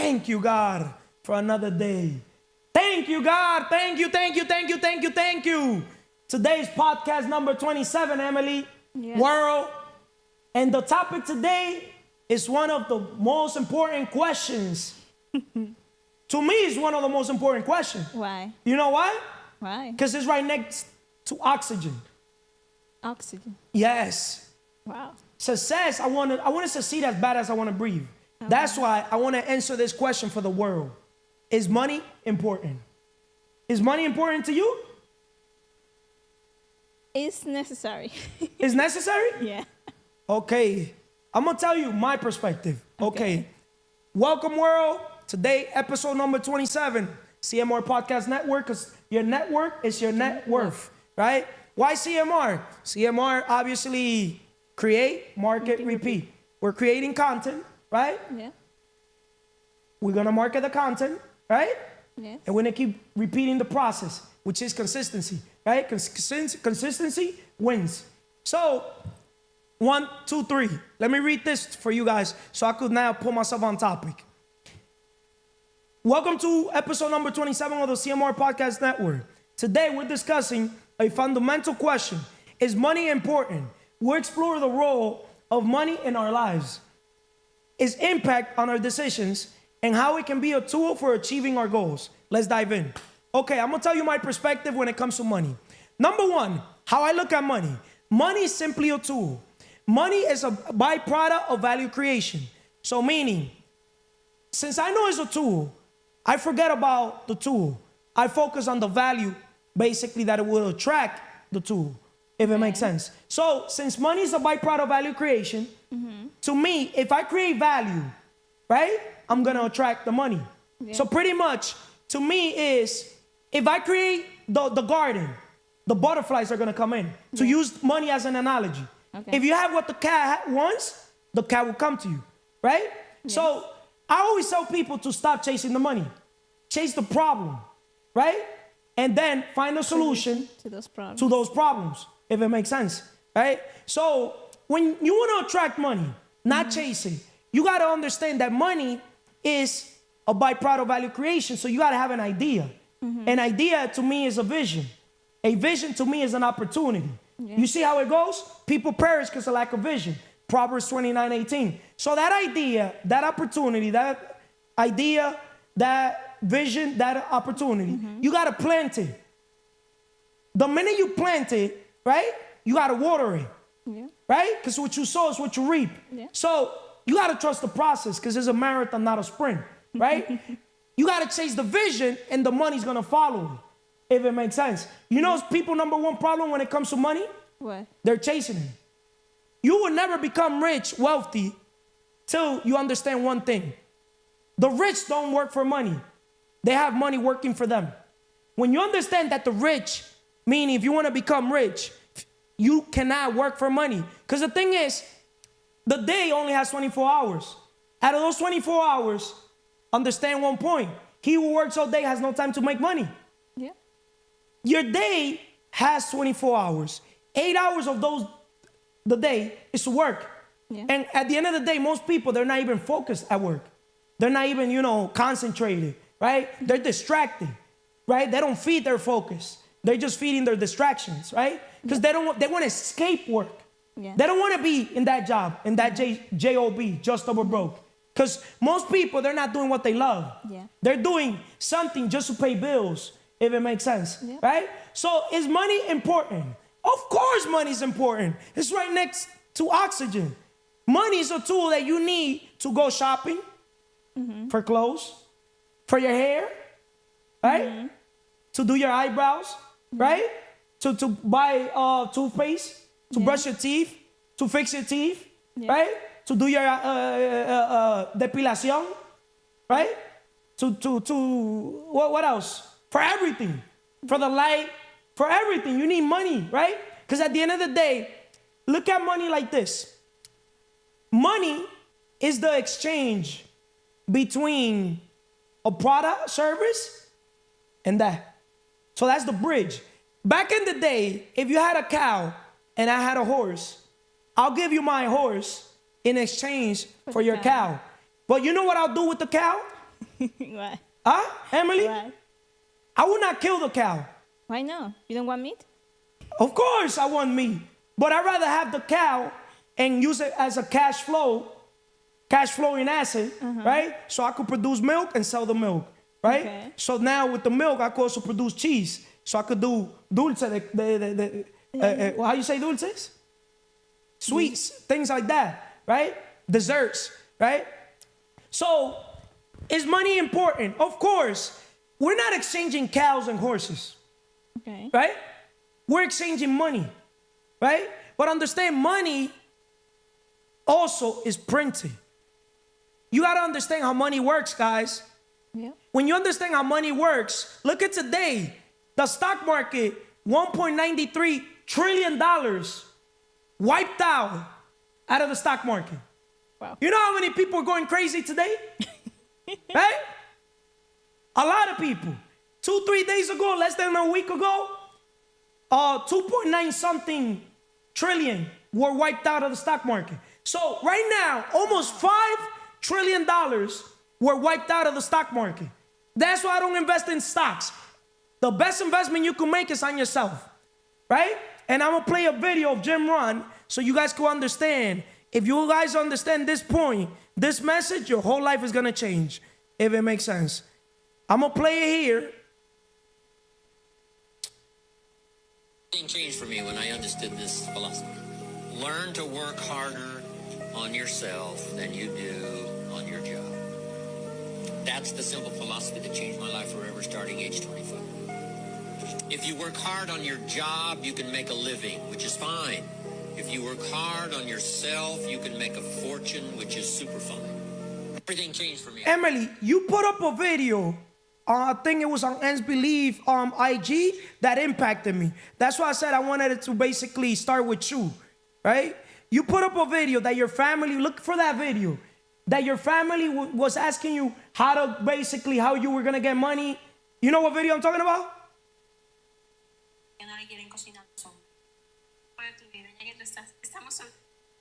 Thank you, God, for another day. Thank you, God. Thank you, thank you, thank you, thank you, thank you. Today's podcast number 27, Emily. Yes. World. And the topic today is one of the most important questions. To me, it's one of the most important questions. Why? You know why? Why? Because it's right next to oxygen. Oxygen. Yes. Wow. Success, I want to succeed as bad as I want to breathe. Okay. That's why I want to answer this question for the world. Is money important? Is money important to you? It's necessary. It's necessary? Yeah. Okay. I'm going to tell you my perspective. Okay. Welcome, world. Today, episode number 27. CMR Podcast Network, because your network is your net worth, right? Why CMR? CMR obviously create, market, repeat. We're creating content, right? Yeah. We're going to market the content, right? Yes. And we're going to keep repeating the process, which is consistency, right? Consistency wins. So, 1, 2, 3. Let me read this for you guys so I could now put myself on topic. Welcome to episode number 27 of the CMR Podcast Network. Today, we're discussing a fundamental question. Is money important? We'll explore the role of money in our lives, its impact on our decisions, and how it can be a tool for achieving our goals. Let's dive in. Okay, I'm going to tell you my perspective when it comes to money. Number one, how I look at money. Money is simply a tool. Money is a byproduct of value creation. So meaning, since I know it's a tool, I forget about the tool. I focus on the value, basically, that it will attract the tool, if it makes sense. So since money is a byproduct of value creation, to me, if I create value, right, I'm going to attract the money. Yeah. So pretty much, to me is, if I create the garden, the butterflies are going to come in. To use money as an analogy. Okay. If you have what the cat wants, the cat will come to you, right? Yes. So I always tell people to stop chasing the money. Chase the problem, right? And then find a solution to those problems, if it makes sense, right? So when you want to attract money, not chase it, you got to understand that money is a byproduct of value creation. So you got to have an idea. An idea to me is a vision. A vision to me is an opportunity. Yeah. You see how it goes? People perish because of lack of vision. Proverbs 29:18. So that idea, that opportunity, that idea, that vision, that opportunity, you got to plant it. The minute you plant it, right, you got to water it, right? Because what you sow is what you reap. Yeah. So you got to trust the process because it's a marathon, not a sprint, right? You got to chase the vision and the money's going to follow it, if it makes sense. You know people number one problem when it comes to money? What? They're chasing it. You will never become rich, wealthy, till you understand one thing. The rich don't work for money. They have money working for them. When you understand that the rich, meaning if you want to become rich, you cannot work for money. Because the thing is, the day only has 24 hours. Out of those 24 hours, understand one point. He who works all day has no time to make money. Yeah. Your day has 24 hours. 8 hours of the day is to work. Yeah. And at the end of the day, most people, they're not even focused at work. They're not even, concentrated, right? They're distracted, right? They don't feed their focus. They're just feeding their distractions, right? Because they want to escape work. Yeah. They don't want to be in that job, in that job, just over broke. Because most people, they're not doing what they love. Yeah. They're doing something just to pay bills, if it makes sense, right? So is money important? Of course money is important. It's right next to oxygen. Money is a tool that you need to go shopping, for clothes, for your hair, right? To do your eyebrows, right? To buy toothpaste, to brush your teeth, to fix your teeth, right? To do your depilación, right? What else? For everything. For the light, for everything. You need money, right? Because at the end of the day, look at money like this. Money is the exchange between a product, service, and that. So that's the bridge. Back in the day, if you had a cow and I had a horse, I'll give you my horse in exchange for your cow. But you know what I'll do with the cow? Why? Huh, Emily? Why? I would not kill the cow. Why no? You don't want meat? Of course I want meat, but I'd rather have the cow and use it as a cash flowing asset, right? So I could produce milk and sell the milk, right? Okay. So now with the milk, I could also produce cheese. So I could do dulce, how you say dulces? Sweets, things like that, right? Desserts, right? So is money important? Of course. We're not exchanging cows and horses, Okay. right? We're exchanging money, right? But understand, money also is printed. You got to understand how money works, guys. Yeah. When you understand how money works, look at today. The stock market, $1.93 trillion wiped out of the stock market. Wow. You know how many people are going crazy today? Right? A lot of people. 2-3 days ago, less than a week ago, 2.9 something trillion were wiped out of the stock market. So right now, almost $5 trillion were wiped out of the stock market. That's why I don't invest in stocks. The best investment you can make is on yourself, right? And I'm gonna play a video of Jim Rohn so you guys can understand. If you guys understand this point, this message, your whole life is gonna change, if it makes sense. I'm gonna play it here. Everything changed for me when I understood this philosophy. Learn to work harder on yourself than you do on your job. That's the simple philosophy that changed my life forever, starting age 25. If you work hard on your job, you can make a living, which is fine. If you work hard on yourself, you can make a fortune, which is super fine. Everything changed for me. Emily, you put up a video, I think it was on Ends Believe IG, that impacted me. That's why I said I wanted it to basically start with you, right? You put up a video that your family, look for that video, that your family was asking you how you were gonna get money. You know what video I'm talking about?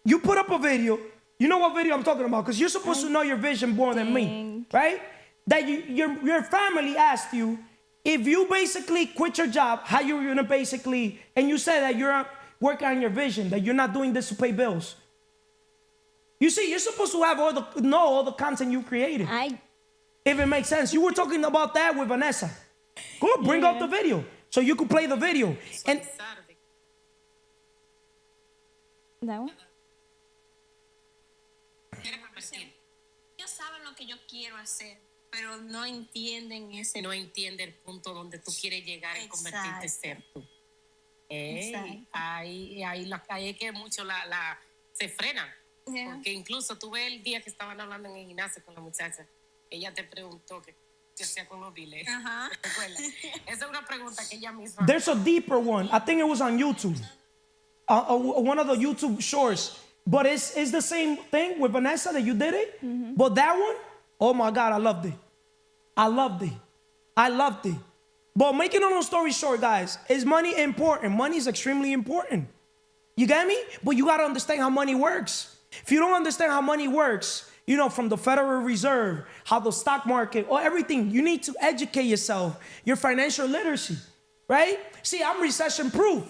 You put up a video. You know what video I'm talking about, because you're supposed to know your vision more than me, right? That your family asked you, if you basically quit your job, how you were gonna basically, and you said that you're working on your vision, that you're not doing this to pay bills. You see, you're supposed to have know all the content you created. If it makes sense. You were talking about that with Vanessa. Go bring up the video so you could play the video. And that one? Ellos saben lo que yo quiero hacer, pero no entienden ese. No entiende el punto donde tú quieres llegar y convertirte en ser tú. Ahí es que muchos se frenan. Yeah. Porque incluso tú ves el día que estaban hablando en el gimnasio con la muchacha, ella te preguntó qué hacía con los biles. Ajá. ¿Te acuerdas? Esa es una pregunta que ella misma. there's a deeper one. I think it was on YouTube. One of the YouTube shorts. But it's the same thing with Vanessa that you did it. Mm-hmm. But that one, oh my God, I loved it. But making a long story short, guys, is money important? Money is extremely important. You get me? But you got to understand how money works. If you don't understand how money works, you know, from the Federal Reserve, how the stock market, or everything, you need to educate yourself, your financial literacy, right? See, I'm recession proof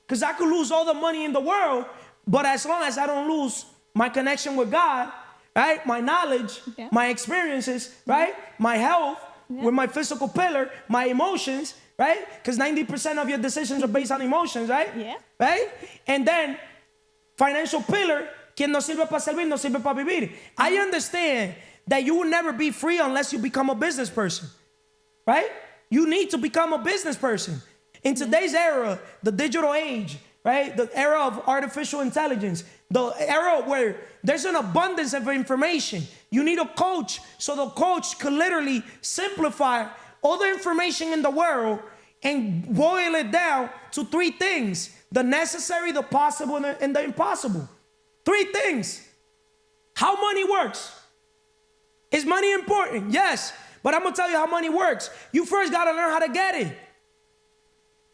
because I could lose all the money in the world, but as long as I don't lose my connection with God, right? My knowledge, my experiences, right? My health, with my physical pillar, my emotions, right? Because 90% of your decisions are based on emotions, right? Yeah. Right? And then financial pillar, quien no sirve para servir, no sirve para vivir. I understand that you will never be free unless you become a business person, right? You need to become a business person. In today's era, the digital age, right? The era of artificial intelligence, the era where there's an abundance of information. You need a coach, so the coach could literally simplify all the information in the world and boil it down to 3 things: the necessary, the possible, and the impossible. 3 things. How money works. Is money important? Yes. But I'm going to tell you how money works. You first got to learn how to get it.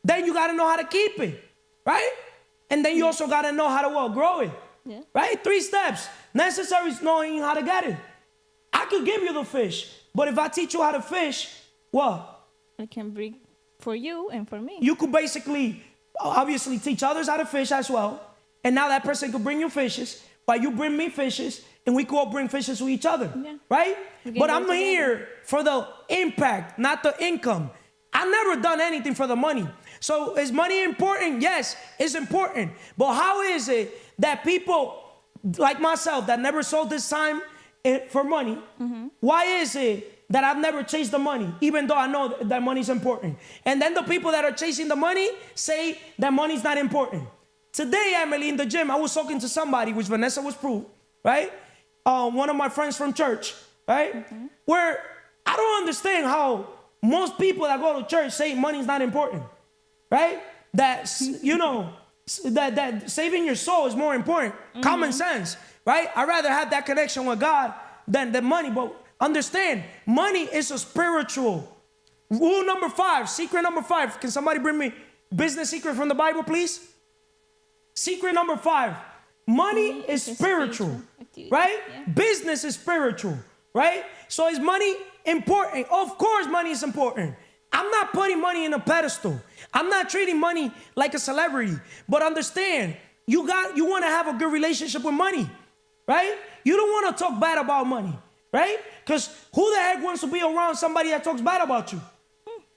Then you got to know how to keep it. Right? And then you also got to know how to grow it. Yeah. Right? 3 steps. Necessary is knowing how to get it. I I could give you the fish, but if I teach you how to fish, what? I can bring for you and for me. You could basically, obviously, teach others how to fish as well. And now that person could bring you fishes, while you bring me fishes, and we could all bring fishes to each other, right? But I'm here for the impact, not the income. I've never done anything for the money. So is money important? Yes, it's important. But how is it that people like myself that never sold this time for money, why is it that I've never chased the money, even though I know that money's important? And then the people that are chasing the money say that money's not important. Today, Emily, in the gym, I was talking to somebody, which Vanessa was proof, right? One of my friends from church, right? Where I don't understand how most people that go to church say money's not important, right? That, you know, that saving your soul is more important. Common sense, right? I'd rather have that connection with God than the money. But understand, money is a spiritual. Rule number 5, secret number 5. Can somebody bring me business secret from the Bible, please? Secret number 5. Money is spiritual, right? Yeah. Business is spiritual, right? So is money important? Of course money is important. I'm not putting money in a pedestal. I'm not treating money like a celebrity. But understand, you want to have a good relationship with money, right? You don't want to talk bad about money, right? Because who the heck wants to be around somebody that talks bad about you?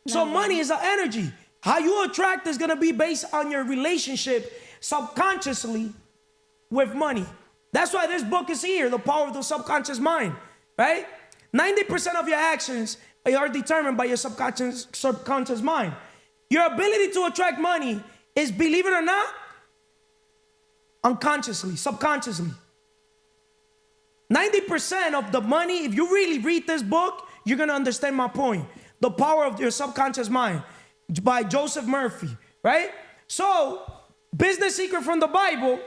So money is an energy. How you attract is going to be based on your relationship subconsciously with money. That's why this book is here, The Power of the Subconscious Mind, right? 90% of your actions are determined by your subconscious mind. Your ability to attract money is, believe it or not, unconsciously, subconsciously. 90% of the money, if you really read this book, you're going to understand my point. The Power of Your Subconscious Mind by Joseph Murphy, right? So, business secret from the Bible,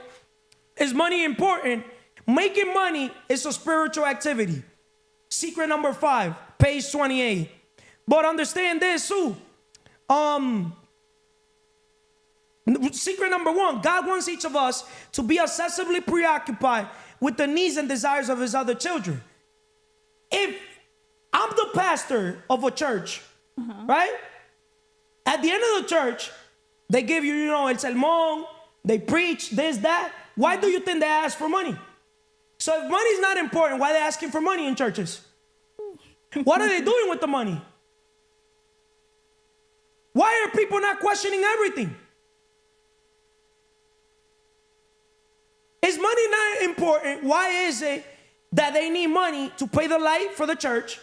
is money important? Making money is a spiritual activity. Secret number 5, page 28. But understand this too. Secret number 1, God wants each of us to be obsessively preoccupied with the needs and desires of his other children. If I'm the pastor of a church, right? At the end of the church, they give you, el sermón, they preach, this, that. Why do you think they ask for money? So if money's not important, why are they asking for money in churches? What are they doing with the money? Why are people not questioning everything? Is money not important? Why is it that they need money to pay the light for the church?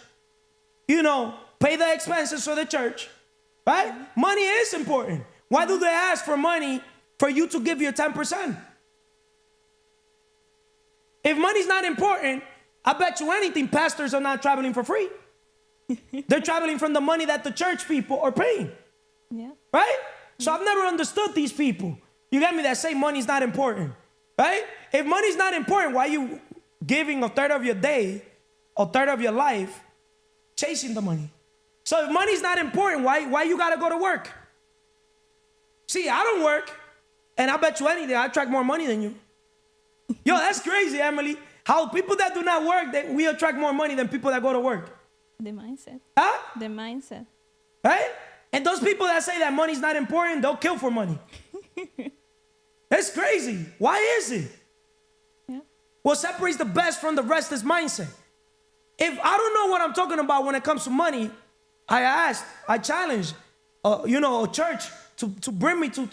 Pay the expenses for the church, right? Money is important. Why do they ask for money for you to give your 10%? If money's not important, I bet you anything, pastors are not traveling for free. They're traveling from the money that the church people are paying. Yeah. Right? So I've never understood these people. You get me, that say money's not important. Right? If money's not important, why are you giving a third of your day, a third of your life, chasing the money? So if money's not important, why you gotta go to work? See, I don't work, and I bet you anything, I attract more money than you. Yo, that's crazy, Emily. How people that do not work, we attract more money than people that go to work. The mindset. Huh? The mindset. Right? And those people that say that money's not important, they'll kill for money. That's crazy. Why is it? Yeah. What separates the best from the rest is mindset. If I don't know what I'm talking about when it comes to money, I challenged, a church to bring me to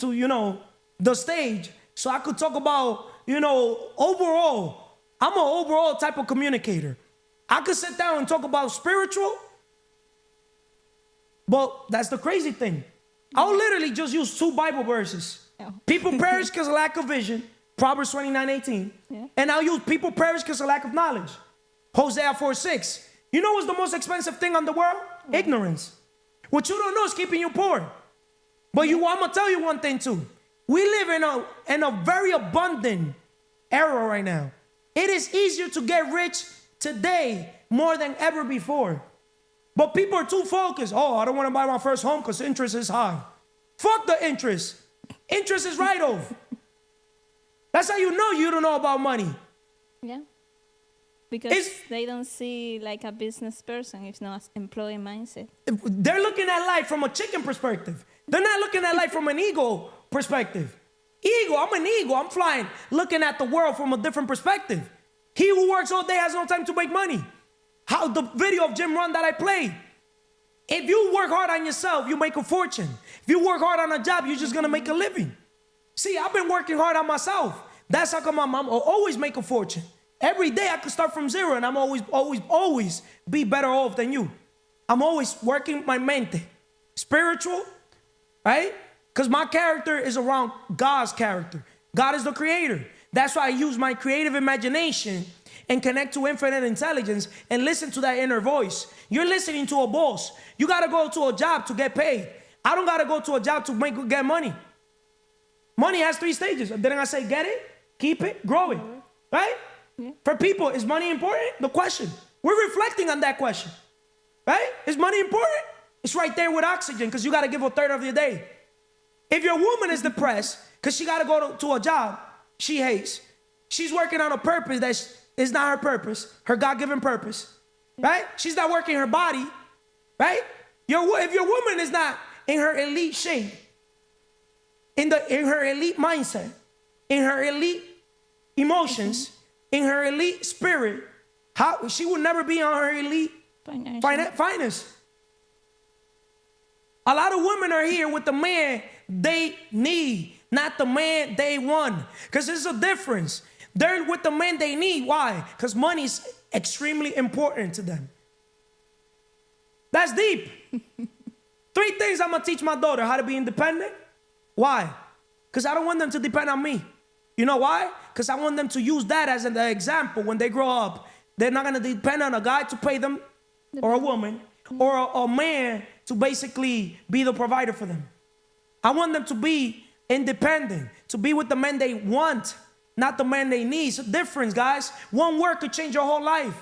the stage so I could talk about, overall. I'm an overall type of communicator. I could sit down and talk about spiritual, but that's the crazy thing. I'll literally just use 2 Bible verses. Oh. People perish because of lack of vision, Proverbs 29:18. Yeah. And I'll use people perish because of lack of knowledge, Hosea 4:6. You know what's the most expensive thing on the world? Yeah. Ignorance. What you don't know is keeping you poor. But I'm going to tell you one thing too. We live in a very abundant era right now. It is easier to get rich today more than ever before. But people are too focused. Oh, I don't want to buy my first home because interest is high. Fuck the interest. Interest is write-off. That's how you know you don't know about money. Yeah. Because they don't see like a business person, if not employee mindset. They're looking at life from a chicken perspective. They're not looking at life from an ego perspective. I'm an ego. I'm flying, looking at the world from a different perspective. He who works all day has no time to make money. How the video of Jim Rohn that I played. If you work hard on yourself, you make a fortune. If you work hard on a job, you're just gonna make a living. See, I've been working hard on myself. That's how come I'm always make a fortune. Every day I could start from zero, and I'm always be better off than you. I'm always working my mente. Spiritual, right? Because my character is around God's character. God is the creator. That's why I use my creative imagination and connect to infinite intelligence and listen to that inner voice. You're listening to a boss. You got to go to a job to get paid. I don't got to go to a job to get money. Money has 3 stages. Didn't I say get it, keep it, grow it, right? Yeah. For people, is money important? The question. We're reflecting on that question, right? Is money important? It's right there with oxygen because you got to give a third of your day. If your woman is depressed because she got to go to a job she hates, she's working on a purpose that is not her purpose, her God-given purpose, right? She's not working her body, right? If your woman is not in her elite shape, in her elite mindset, in her elite emotions, in her elite spirit, how she will never be on her elite finest. A lot of women are here with the man they need, not the man they want. Because there's a difference. They're with the man they need. Why? Because money is extremely important to them. That's deep. 3 things I'm going to teach my daughter: how to be independent. Why? Because I don't want them to depend on me. You know why? Because I want them to use that as an example when they grow up. They're not going to depend on a guy to pay them, or a woman, or a man to basically be the provider for them. I want them to be independent, to be with the men they want, not the man they need. It's a difference, guys. One word could change your whole life.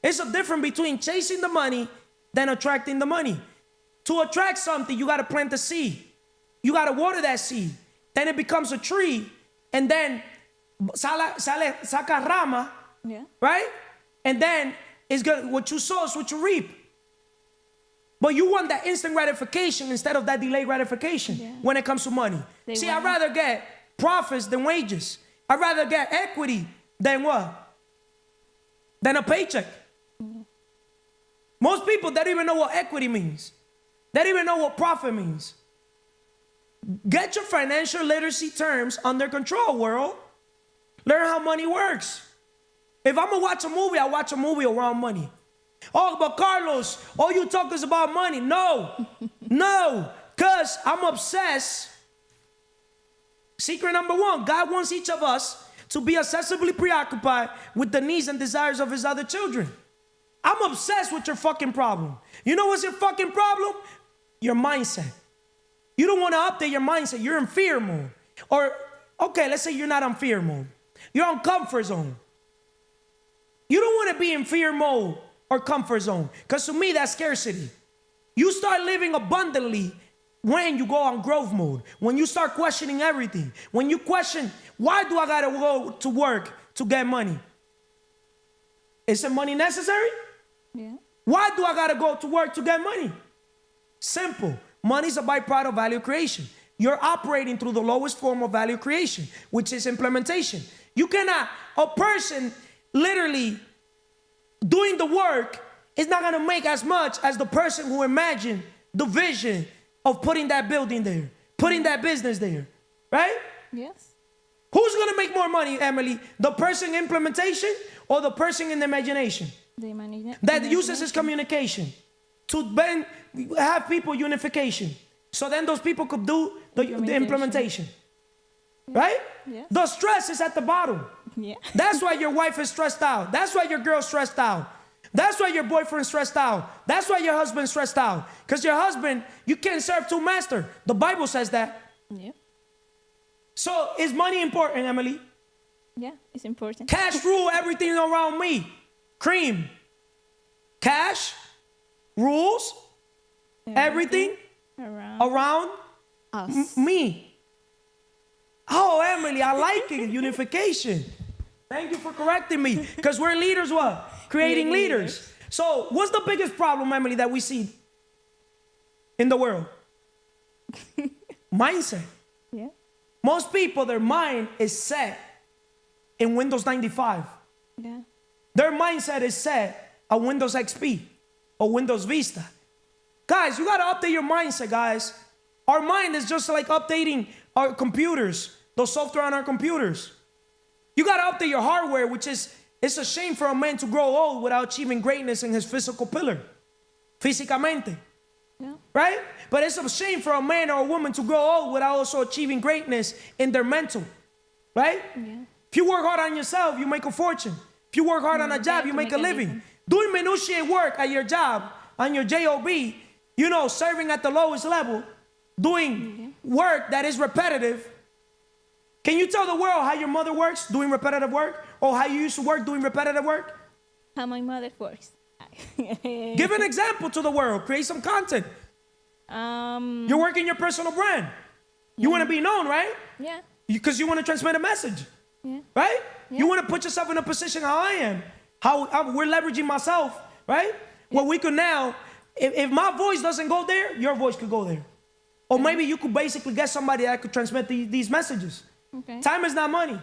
It's a difference between chasing the money than attracting the money. To attract something, you got to plant the seed. You got to water that seed. Then it becomes a tree, and then saca rama, right? And then it's good. What you sow is what you reap. But you want that instant gratification instead of that delayed gratification when it comes to money. See, I'd rather get profits than wages. I'd rather get equity than what? Than a paycheck. Most people, they don't even know what equity means. They don't even know what profit means. Get your financial literacy terms under control, world. Learn how money works. If I'm going to watch a movie, I watch a movie around money. Oh, but Carlos, all you talk is about money. No, because I'm obsessed. Secret number 1, God wants each of us to be obsessively preoccupied with the needs and desires of his other children. I'm obsessed with your fucking problem. You know what's your fucking problem? Your mindset. You don't want to update your mindset. You're in fear mode. Or, okay, let's say you're not on fear mode. You're on comfort zone. You don't want to be in fear mode or comfort zone. Because to me, that's scarcity. You start living abundantly when you go on growth mode. When you start questioning everything. When you question, why do I got to go to work to get money? Isn't money necessary? Yeah. Why do I got to go to work to get money? Simple. Money is a byproduct of value creation. You're operating through the lowest form of value creation, which is implementation. You cannot, a person literally doing the work is not going to make as much as the person who imagined the vision of putting that building there, putting that business there, right? Yes. Who's going to make more money, Emily? The person in implementation or the person in the imagination? That uses his communication to then have people unification. So then those people could do the implementation. Right? Yes. The stress is at the bottom. Yeah. That's why your wife is stressed out. That's why your girl's stressed out. That's why your boyfriend's stressed out. That's why your husband's stressed out. Because your husband, you can't serve 2 masters. The Bible says that. Yeah. So is money important, Emily? Yeah, it's important. Cash rule everything around me. Cream. Cash rules everything around us. me. Oh, Emily, I like it. Unification. Thank you for correcting me. Because we're leaders, what? Creating leaders. So what's the biggest problem, Emily, that we see in the world? Mindset. Yeah. Most people, their mind is set in Windows 95. Yeah. Their mindset is set on Windows XP or Windows Vista. Guys, you got to update your mindset, guys. Our mind is just like updating our computers, the software on our computers. You got to update your hardware, which is, it's a shame for a man to grow old without achieving greatness in his physical pillar. Físicamente. Yeah. Right? But it's a shame for a man or a woman to grow old without also achieving greatness in their mental. Right? Yeah. If you work hard on yourself, you make a fortune. If you work hard on a job, you make a living. Doing minutiae work at your job, on your job, you know, serving at the lowest level, doing work that is repetitive. Can you tell the world how your mother works doing repetitive work? Or how you used to work doing repetitive work? How my mother works. Give an example to the world. Create some content. You're working your personal brand. You want to be known, right? Yeah. Because you want to transmit a message. Yeah. Right? Yeah. You want to put yourself in a position how I am. How we're leveraging myself, right? Well, we could now, if my voice doesn't go there, your voice could go there. Or maybe you could basically get somebody that could transmit these messages. Okay. Time is not money.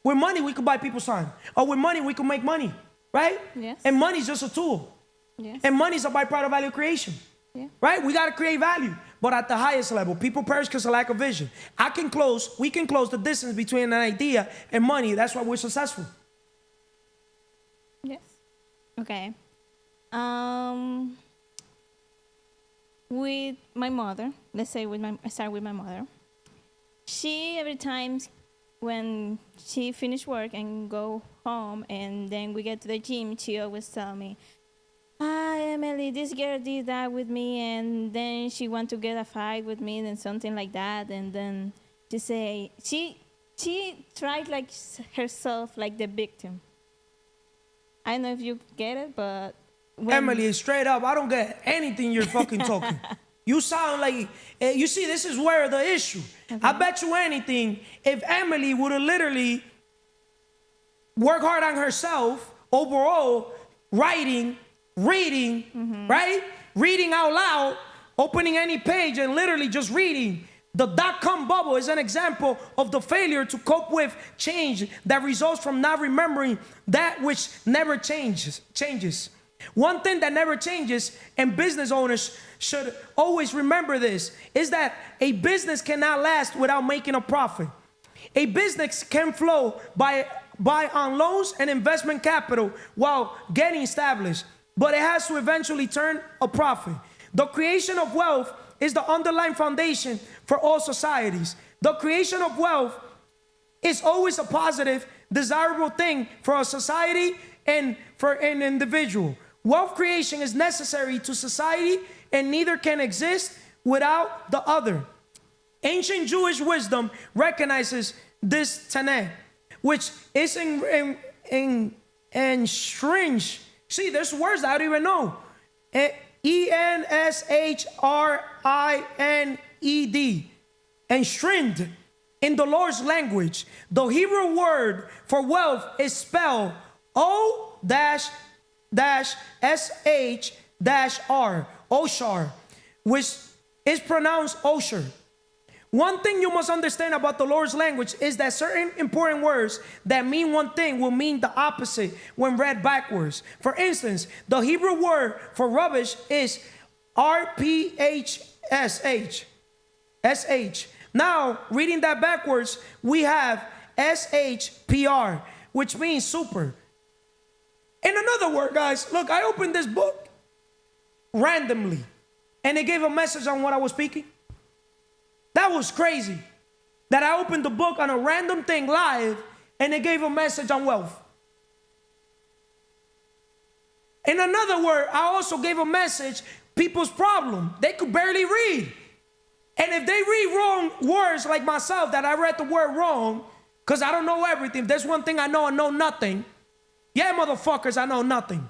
With money, we could buy people's time. Or with money, we could make money, right? Yes. And money's just a tool. Yes. And money's a byproduct of value creation. Yeah. Right? We got to create value. But at the highest level, people perish because of lack of vision. We can close the distance between an idea and money. That's why we're successful. Yes. Okay. With my mother, let's say I start with my mother. She, every time when she finish work and go home and then we get to the gym, she always tell me, Emily, this girl did that with me, and then she want to get a fight with me and something like that, and then she say, she tried like herself like the victim. I don't know if you get it, but Emily, straight up, I don't get anything you're fucking talking. You sound like, you see, this is where the issue. Okay. I bet you anything, if Emily would have literally worked hard on herself, overall, writing, reading, right? Reading out loud, opening any page and literally just reading. The dot-com bubble is an example of the failure to cope with change that results from not remembering that which never changes. One thing that never changes, and business owners should always remember this, is that a business cannot last without making a profit. A business can flow by on loans and investment capital while getting established, but it has to eventually turn a profit. The creation of wealth is the underlying foundation for all societies. The creation of wealth is always a positive, desirable thing for a society and for an individual. Wealth creation is necessary to society, and neither can exist without the other. Ancient Jewish wisdom recognizes this tenet, which is in strange. See, there's words I don't even know. E-N-S-H-R-I-N-E-D. Enshrined in the Lord's language. The Hebrew word for wealth is spelled O-S-H-R, Oshar, which is pronounced Osher. One thing you must understand about the Lord's language is that certain important words that mean one thing will mean the opposite when read backwards. For instance, the Hebrew word for rubbish is R-P-H-S-H. Now, reading that backwards, we have S-H-P-R, which means super. In another word, guys, look, I opened this book randomly, and it gave a message on what I was speaking. That was crazy. That I opened the book on a random thing live, and it gave a message on wealth. In another word, I also gave a message, people's problem. They could barely read. And if they read wrong words like myself, that I read the word wrong, because I don't know everything. If there's one thing I know nothing. Yeah, motherfuckers, I know nothing.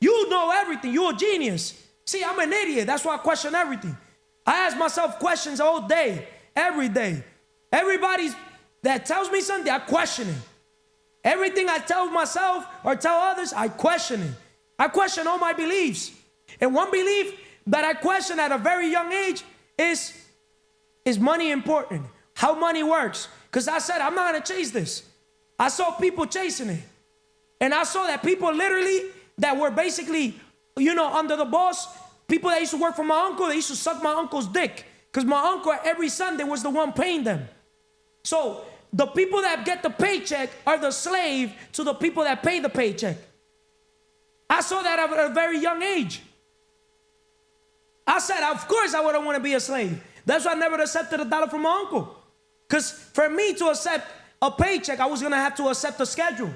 You know everything. You're a genius. See, I'm an idiot. That's why I question everything. I ask myself questions all day, every day. Everybody that tells me something, I question it. Everything I tell myself or tell others, I question it. I question all my beliefs. And one belief that I question at a very young age is money important? How money works? Because I said, I'm not going to chase this. I saw people chasing it. And I saw that people literally that were basically, under the boss, people that used to work for my uncle, they used to suck my uncle's dick. Because my uncle every Sunday was the one paying them. So the people that get the paycheck are the slave to the people that pay the paycheck. I saw that at a very young age. I said, of course I wouldn't want to be a slave. That's why I never accepted $1 from my uncle. Because for me to accept a paycheck, I was going to have to accept a schedule.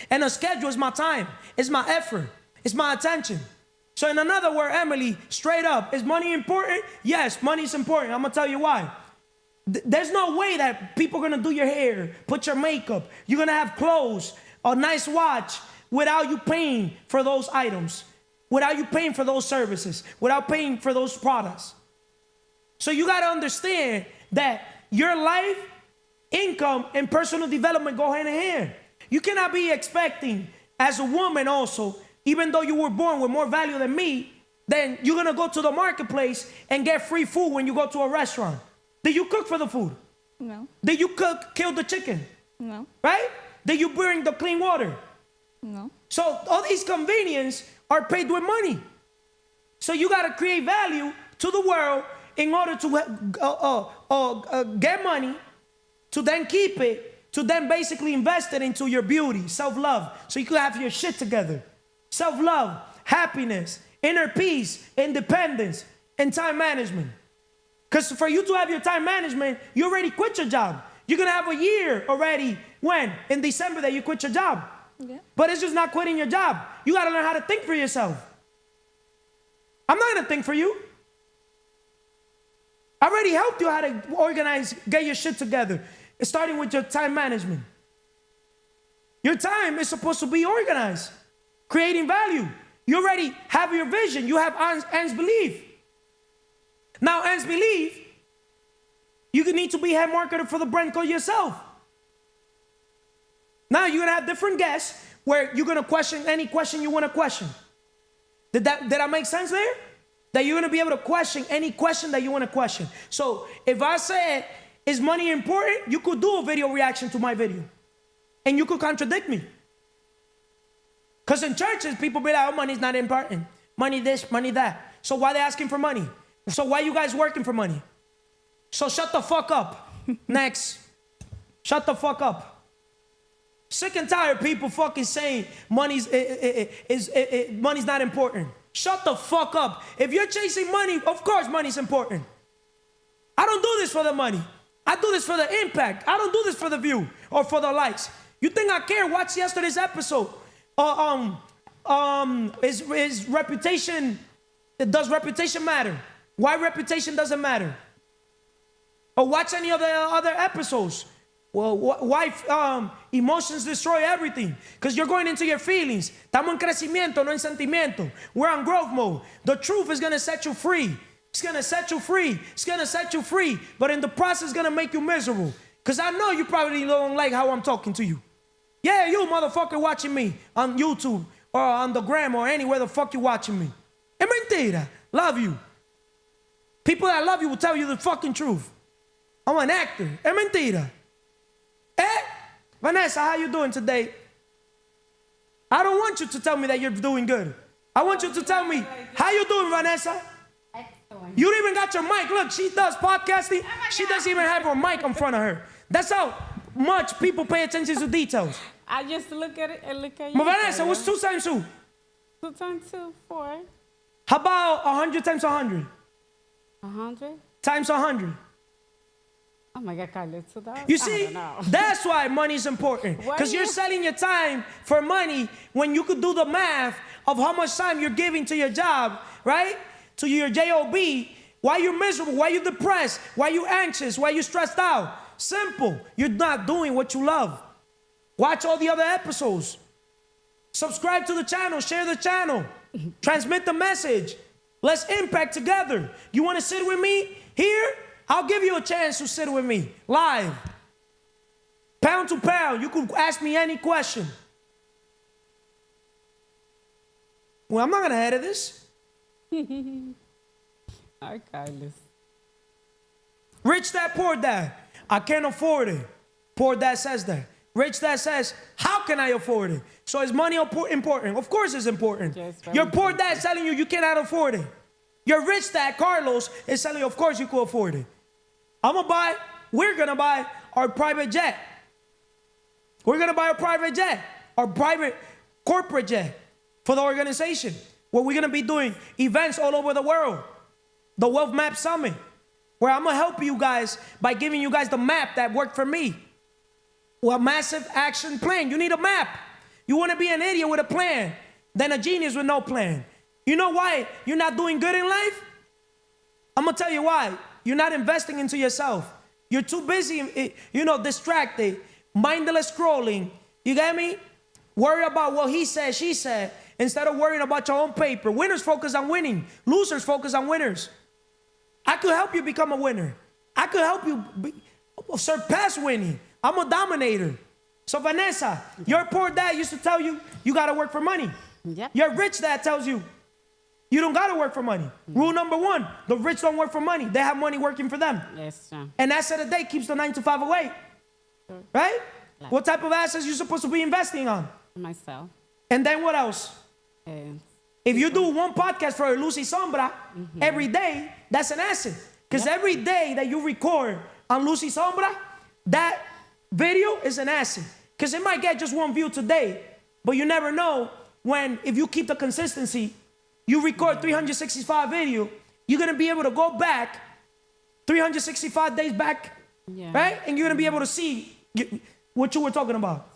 And a schedule is my time. It's my effort. It's my attention. So in another word, Emily, straight up, is money important? Yes, money is important. I'm going to tell you why. There's no way that people are going to do your hair, put your makeup. You're going to have clothes, a nice watch, without you paying for those items, without you paying for those services, without paying for those products. So you got to understand that your life, income, and personal development go hand in hand. You cannot be expecting, as a woman also, even though you were born with more value than me, then you're going to go to the marketplace and get free food when you go to a restaurant. Did you cook for the food? No. Did you kill the chicken? No. Right? Did you bring the clean water? No. So all these conveniences are paid with money. So you got to create value to the world in order to get money, to then keep it, to then basically invest it into your beauty, self-love, so you can have your shit together. Self-love, happiness, inner peace, independence, and time management. Because for you to have your time management, you already quit your job. You're going to have a year already. When? In December that you quit your job. Yeah. But it's just not quitting your job. You got to learn how to think for yourself. I'm not going to think for you. I already helped you how to organize, get your shit together. It's starting with your time management. Your time is supposed to be organized, creating value. You already have your vision. You have Anne's belief. Now, Anne's belief, you need to be head marketer for the brand called yourself. Now you're going to have different guests where you're going to question any question you want to question. Did that make sense there? That you're going to be able to question any question that you want to question. So if I said, is money important? You could do a video reaction to my video. And you could contradict me. Because in churches, people be like, oh, money's not important. Money this, money that. So why are they asking for money? So why you guys working for money? So shut the fuck up. Next. Shut the fuck up. Sick and tired of people fucking saying money's not important. Shut the fuck up. If you're chasing money, of course money's important. I don't do this for the money. I do this for the impact. I don't do this for the view or for the likes. You think I care? Watch yesterday's episode. Is reputation, does reputation matter? Why reputation doesn't matter? Or watch any of the other episodes. Well, why emotions destroy everything? Because you're going into your feelings. Estamos en crecimiento, no en sentimiento. We're on growth mode. The truth is going to set you free. It's going to set you free. It's going to set you free. But in the process, it's going to make you miserable. Because I know you probably don't like how I'm talking to you. Yeah, you motherfucker watching me on YouTube or on the gram or anywhere the fuck you watching me. Es mentira. Love you. People that love you will tell you the fucking truth. I'm an actor. Es mentira. Vanessa, how you doing today? I don't want you to tell me that you're doing good. I want you to tell me, how you doing, Vanessa? Excellent. You even got your mic. Look, she does podcasting. She doesn't even have her mic in front of her. That's how much people pay attention to details. I just look at it and look at you. But Vanessa, what's 2 times 2? 2 times 2, 4. How about 100 times 100? 100? Times 100. Oh my God, Carlos, so that, you see, that's why money is important. Because you're selling your time for money when you could do the math of how much time you're giving to your job, right? To your job. Why you're miserable? Why you depressed? Why you anxious? Why you stressed out? Simple. You're not doing what you love. Watch all the other episodes. Subscribe to the channel. Share the channel. Transmit the message. Let's impact together. You want to sit with me here? I'll give you a chance to sit with me live. Pound to pound, you could ask me any question. Well, I'm not going to edit this. Ay, Carlos. Rich dad, poor dad. I can't afford it. Poor dad says that. Rich dad says, how can I afford it? So is money important? Of course it's important. Yes, Your poor dad is telling you cannot afford it. Your rich dad, Carlos, is telling you, of course you could afford it. We're going to buy our private jet. We're going to buy a private jet, our private corporate jet for the organization, where we're going to be doing events all over the world. The Wealth Map Summit, where I'm going to help you guys by giving you guys the map that worked for me. Well, a massive action plan. You need a map. You want to be an idiot with a plan than a genius with no plan. You know why you're not doing good in life? I'm going to tell you why. You're not investing into yourself. You're too busy, distracted, mindless scrolling. You get me? Worry about what he said, she said, instead of worrying about your own paper. Winners focus on winning. Losers focus on winners. I could help you become a winner. I could help you surpass winning. I'm a dominator. So Vanessa, your poor dad used to tell you, you got to work for money. Yep. Your rich dad tells you, you don't got to work for money. Rule number 1, the rich don't work for money. They have money working for them. Yes, sir. And asset a day keeps the 9 to 5 away. Sure. Right? Like What type of assets you supposed to be investing on? myself. And then what else? And If you do one podcast for Lucy Sombra every day, that's an asset. Because every day that you record on Lucy Sombra, that video is an asset. Because it might get just one view today, but you never know when, if you keep the consistency, you record 365 video, you're going to be able to go back 365 days back, right? And you're going to be able to see what you were talking about.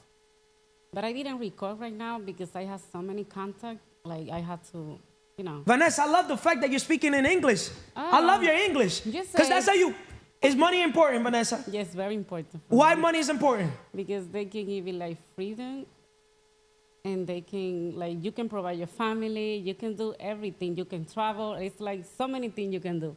But I didn't record right now because I have so many contacts. Like I had to, Vanessa, I love the fact that you're speaking in English. I love your English. Just Because say- that's how you... Is money important, Vanessa? Yes, very important. Why money is important? Because they can give you like freedom, and they can you can provide your family. You can do everything. You can travel. It's like so many things you can do.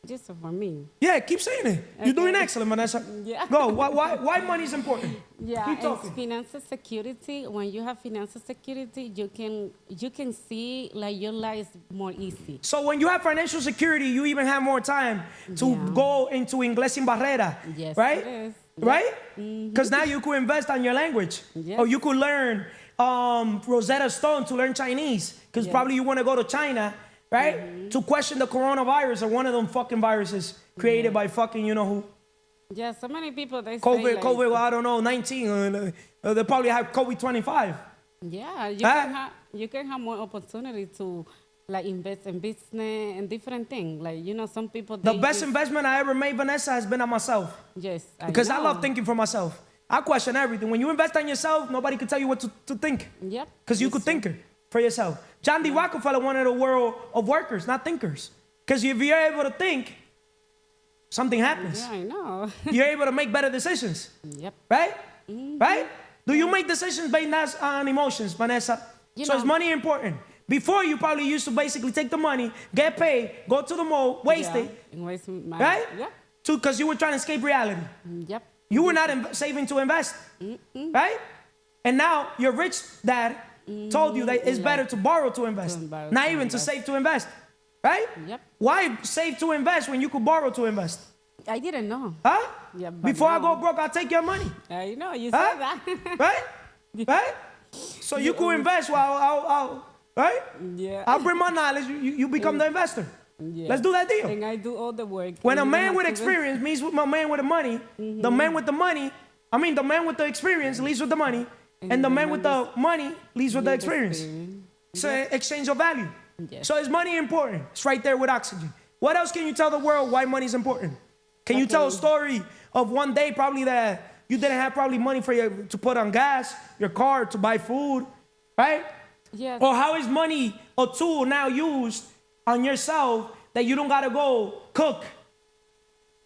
Just for me. Yeah, keep saying it. You're doing excellent, Vanessa. Yeah. Go. Why money is important? Yeah, Keep it's talking. financial security. When you have financial security, you can see like your life is more easy. So when you have financial security, you even have more time to go into inglés sin barrera. Yes, right? it is. Right? Because now you could invest on your language. Yes. Or you could learn Rosetta Stone to learn Chinese. Because probably you want to go to China, right? To question the coronavirus or one of them fucking viruses created by fucking you-know-who. Yeah, so many people, they say COVID, I don't know, 19. They probably have COVID-25. Yeah, you can have more opportunity to like invest in business and different things. Like, some people... The best investment I ever made, Vanessa, has been on myself. Yes, Because I know. love thinking for myself. I question everything. When you invest on yourself, nobody can tell you what to think. Yep. Because you could think it for yourself. John D. Rockefeller wanted a world of workers, not thinkers. Because if you're able to think, something happens. Yeah, I know. You're able to make better decisions. Yep. Right? Right? Do you make decisions based on emotions, Vanessa? So is money important? Before, you probably used to basically take the money, get paid, go to the mall, waste it. And waste my, Right? Yep. Because you were trying to escape reality. Yep. You were not saving to invest. Right? And now your rich dad told you that it's better to borrow to invest. borrow Not to even invest. to save to invest. Right? Yep. Why save to invest when you could borrow to invest? I didn't know. Huh? Yeah, but Before I now- go broke, I'll take your money. I know, you Huh? said that. Right? Right? So you could invest while I'll right? Yeah. I'll bring my knowledge, you become the investor. Yeah. Let's do that deal. And I do all the work. When and a you man have with to experience meets with a man with the money, the man with the money, the man with the experience leads with the money, and the man with the money leads with the experience. It's an exchange of value. Yes. So is money important? It's right there with oxygen. What else can you tell the world why money is important? Can you tell a story of one day probably that you didn't have probably money for to put on gas, your car, to buy food, right? Yes. Or how is money a tool now used on yourself that you don't gotta go cook?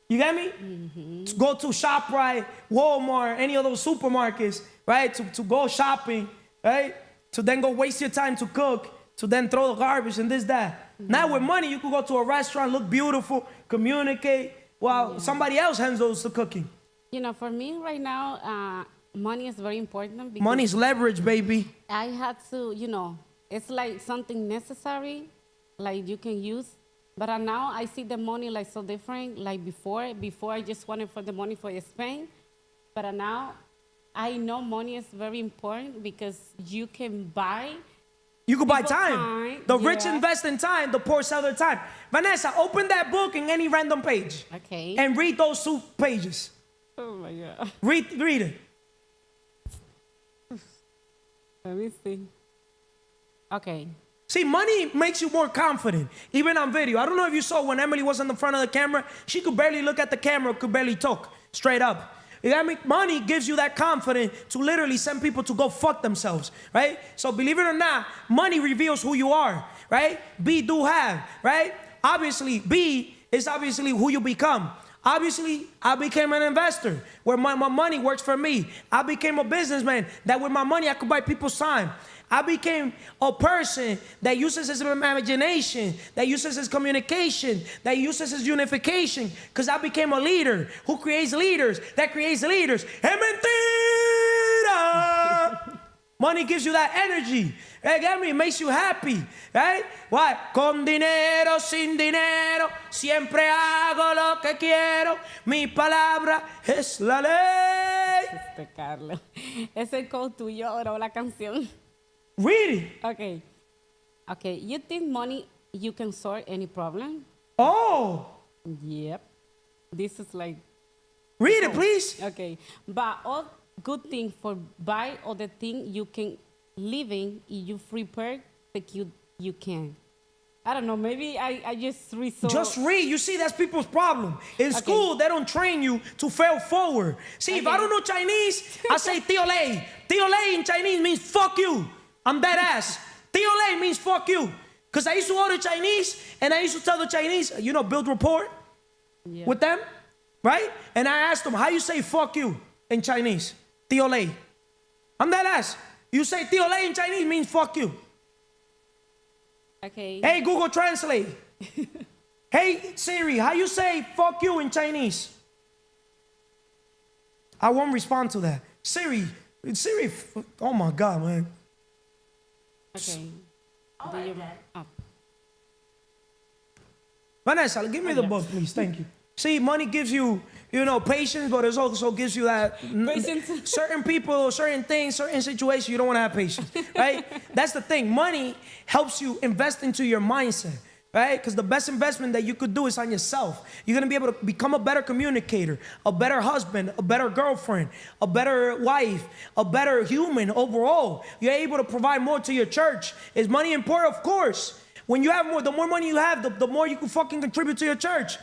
You get me? To go to ShopRite, Walmart, any of those supermarkets, right? To go shopping, right? To then go waste your time to cook, to then throw the garbage and this, that. Now with money, you could go to a restaurant, look beautiful, communicate, while somebody else handles the cooking. You know, for me right now, money is very important because Money's leverage, baby. I had to, you know, it's like something necessary, like you can use. But now I see the money like so different. Like before I just wanted for the money for Spain. But now I know money is very important because you can buy. You could buy People time. time, The rich yeah. invest in time, the poor sell their time. Vanessa, open that book in any random page Okay. and read those 2 pages. Oh my God. Read it. Let me see. Okay. See, money makes you more confident, even on video. I don't know if you saw when Emily was in the front of the camera, she could barely look at the camera, could barely talk straight up. You got me? Money gives you that confidence to literally send people to go fuck themselves, right? So believe it or not, money reveals who you are, right? Be, do, have, right? Obviously, be is obviously who you become. Obviously, I became an investor where my money works for me. I became a businessman that with my money I could buy people's time. I became a person that uses his imagination, that uses his communication, that uses his unification, because I became a leader who creates leaders, that creates leaders. Es mentira! Money gives you that energy. Right? Get me? It makes you happy, right? Why? Con dinero, sin dinero, siempre hago lo que quiero. Mi palabra es la ley. Carlos. Es el code tuyo ahora o la canción. Read it. Okay. Okay. You think money you can solve any problem? Oh, Yep. This is like read it, please. okay. But all good thing for buy all the thing you can living if you prepare that you can. I don't know. Maybe I just resort. Just read. You see, that's people's problem. In Okay. school, they don't train you to fail forward. See, if I Okay. don't know Chinese, I say tío lei. Tío lei in Chinese means fuck you. I'm dead ass. Tío lei means fuck you. Because I used to order Chinese, and I used to tell the Chinese, build rapport Yeah. with them, right? And I asked them, how you say fuck you in Chinese? Tío lei. I'm dead ass. You say tío lei in Chinese means fuck you. Okay. Hey, Google Translate. Hey, Siri, how you say fuck you in Chinese? I won't respond to that. Siri, oh my God, man. Okay. Do you, oh. Vanessa, give me the book, please. Thank you. See, money gives you, patience, but it also gives you that Patience. certain people, certain things, certain situations, you don't want to have patience, right? That's the thing. Money helps you invest into your mindset, right? Because the best investment that you could do is on yourself. You're going to be able to become a better communicator, a better husband, a better girlfriend, a better wife, a better human overall. You're able to provide more to your church. Is money important? Of course. When you have more, the more money you have, the more you can fucking contribute to your church.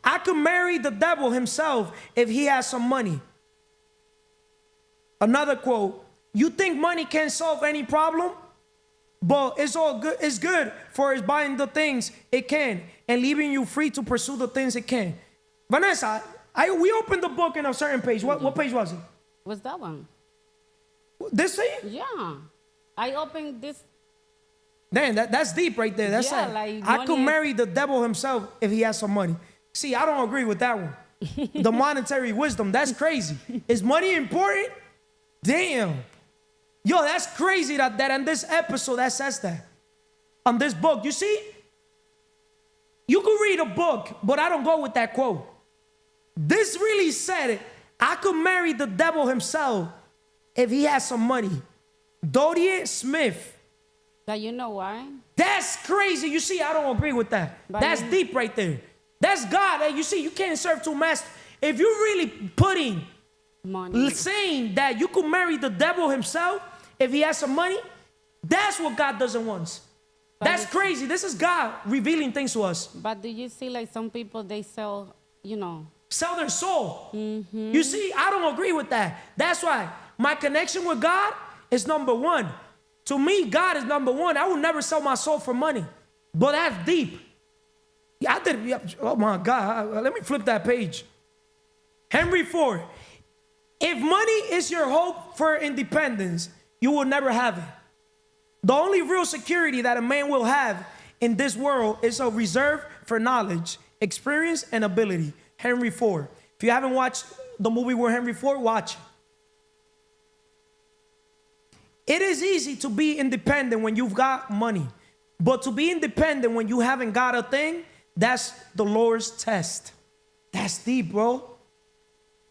I could marry the devil himself if he has some money. Another quote, you think money can solve any problem? But it's all good. It's good for buying the things it can and leaving you free to pursue the things it can. Vanessa, we opened the book in a certain page. What page was it? What's that one? This thing? Yeah. I opened this. Damn, that's deep right there. That's Yeah, like like I could money- marry the devil himself if he has some money. See, I don't agree with that one. The monetary wisdom, that's crazy. Is money important? Damn. Yo, that's crazy that in this episode that says that. On this book, you see? You could read a book, but I don't go with that quote. This really said it. I could marry the devil himself if he has some money. Dodie Smith. That you know why? That's crazy. You see, I don't agree with that. But That's you- deep right there. That's God. Hey, you see, you can't serve two masters. If you're really putting, Money. saying that you could marry the devil himself if he has some money, that's what God doesn't want. But That's it's- crazy. This is God revealing things to us. But do you see like some people they sell, Sell their soul. You see, I don't agree with that. That's why my connection with God is number one. To me, God is number one. I will never sell my soul for money. But that's deep. Yeah, oh my God. Let me flip that page. Henry Ford. If money is your hope for independence, you will never have it. The only real security that a man will have in this world is a reserve for knowledge, experience, and ability. Henry Ford. If you haven't watched the movie with Henry Ford, watch it. It is easy to be independent when you've got money. But to be independent when you haven't got a thing, that's the Lord's test. That's deep, bro.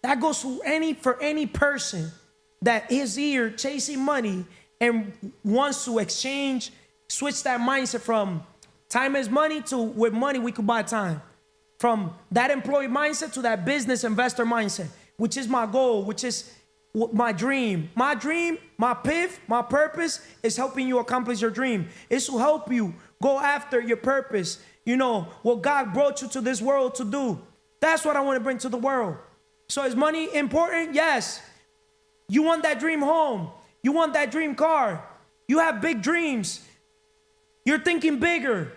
That goes for any person that is here chasing money and wants to switch that mindset from time is money to with money we could buy time. From that employee mindset to that business investor mindset, which is my goal, which is my dream. My dream, my my purpose is helping you accomplish your dream. It's to help you go after your purpose. You know, what God brought you to this world to do. That's what I want to bring to the world. So is money important? Yes. You want that dream home. You want that dream car. You have big dreams. You're thinking bigger.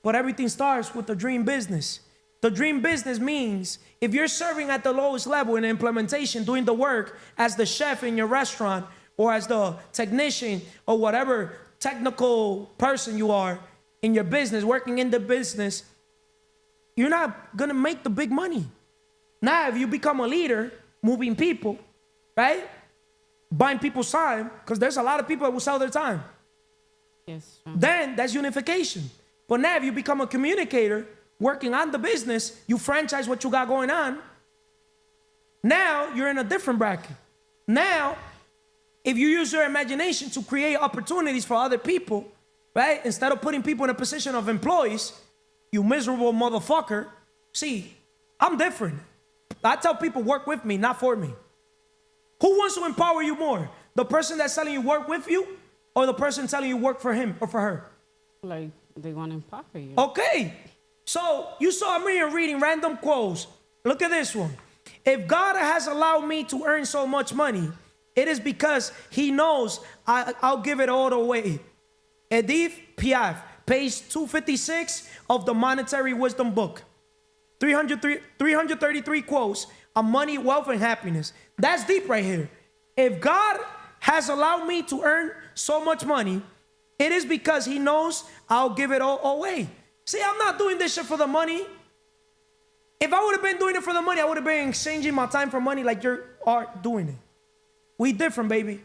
But everything starts with the dream business. The dream business means if you're serving at the lowest level in implementation, doing the work as the chef in your restaurant or as the technician or whatever technical person you are in your business, working in the business, you're not going to make the big money. Now, if you become a leader, moving people, right? Buying people's time, because there's a lot of people that will sell their time. Yes. Then that's unification. But now if you become a communicator, working on the business, you franchise what you got going on. Now you're in a different bracket. Now, if you use your imagination to create opportunities for other people, right? Instead of putting people in a position of employees, you miserable motherfucker. See, I'm different. I tell people work with me, not for me. Who wants to empower you more? The person that's telling you work with you or the person telling you work for him or for her? Like, they want to empower you. Okay. So you saw me reading random quotes. Look at this one. If God has allowed me to earn so much money, it is because he knows I'll give it all away. Edith Piaf, page 256 of the Monetary Wisdom book. 333 quotes on money, wealth, and happiness. That's deep right here. If God has allowed me to earn so much money, it is because he knows I'll give it all away. See, I'm not doing this shit for the money. If I would have been doing it for the money, I would have been exchanging my time for money like you are doing it. We different, baby.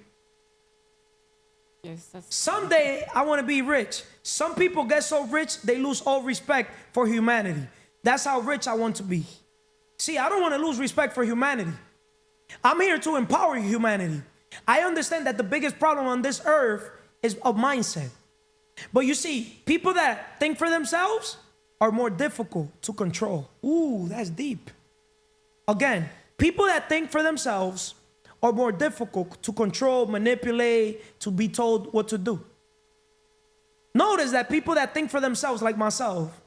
Yes, someday I want to be rich. Some people get so rich, they lose all respect for humanity. That's how rich I want to be. See, I don't want to lose respect for humanity. I'm here to empower humanity. I understand that the biggest problem on this earth is a mindset. But you see, people that think for themselves are more difficult to control. Ooh, that's deep. Again, people that think for themselves are more difficult to control, manipulate, to be told what to do. Notice that people that think for themselves, like myself,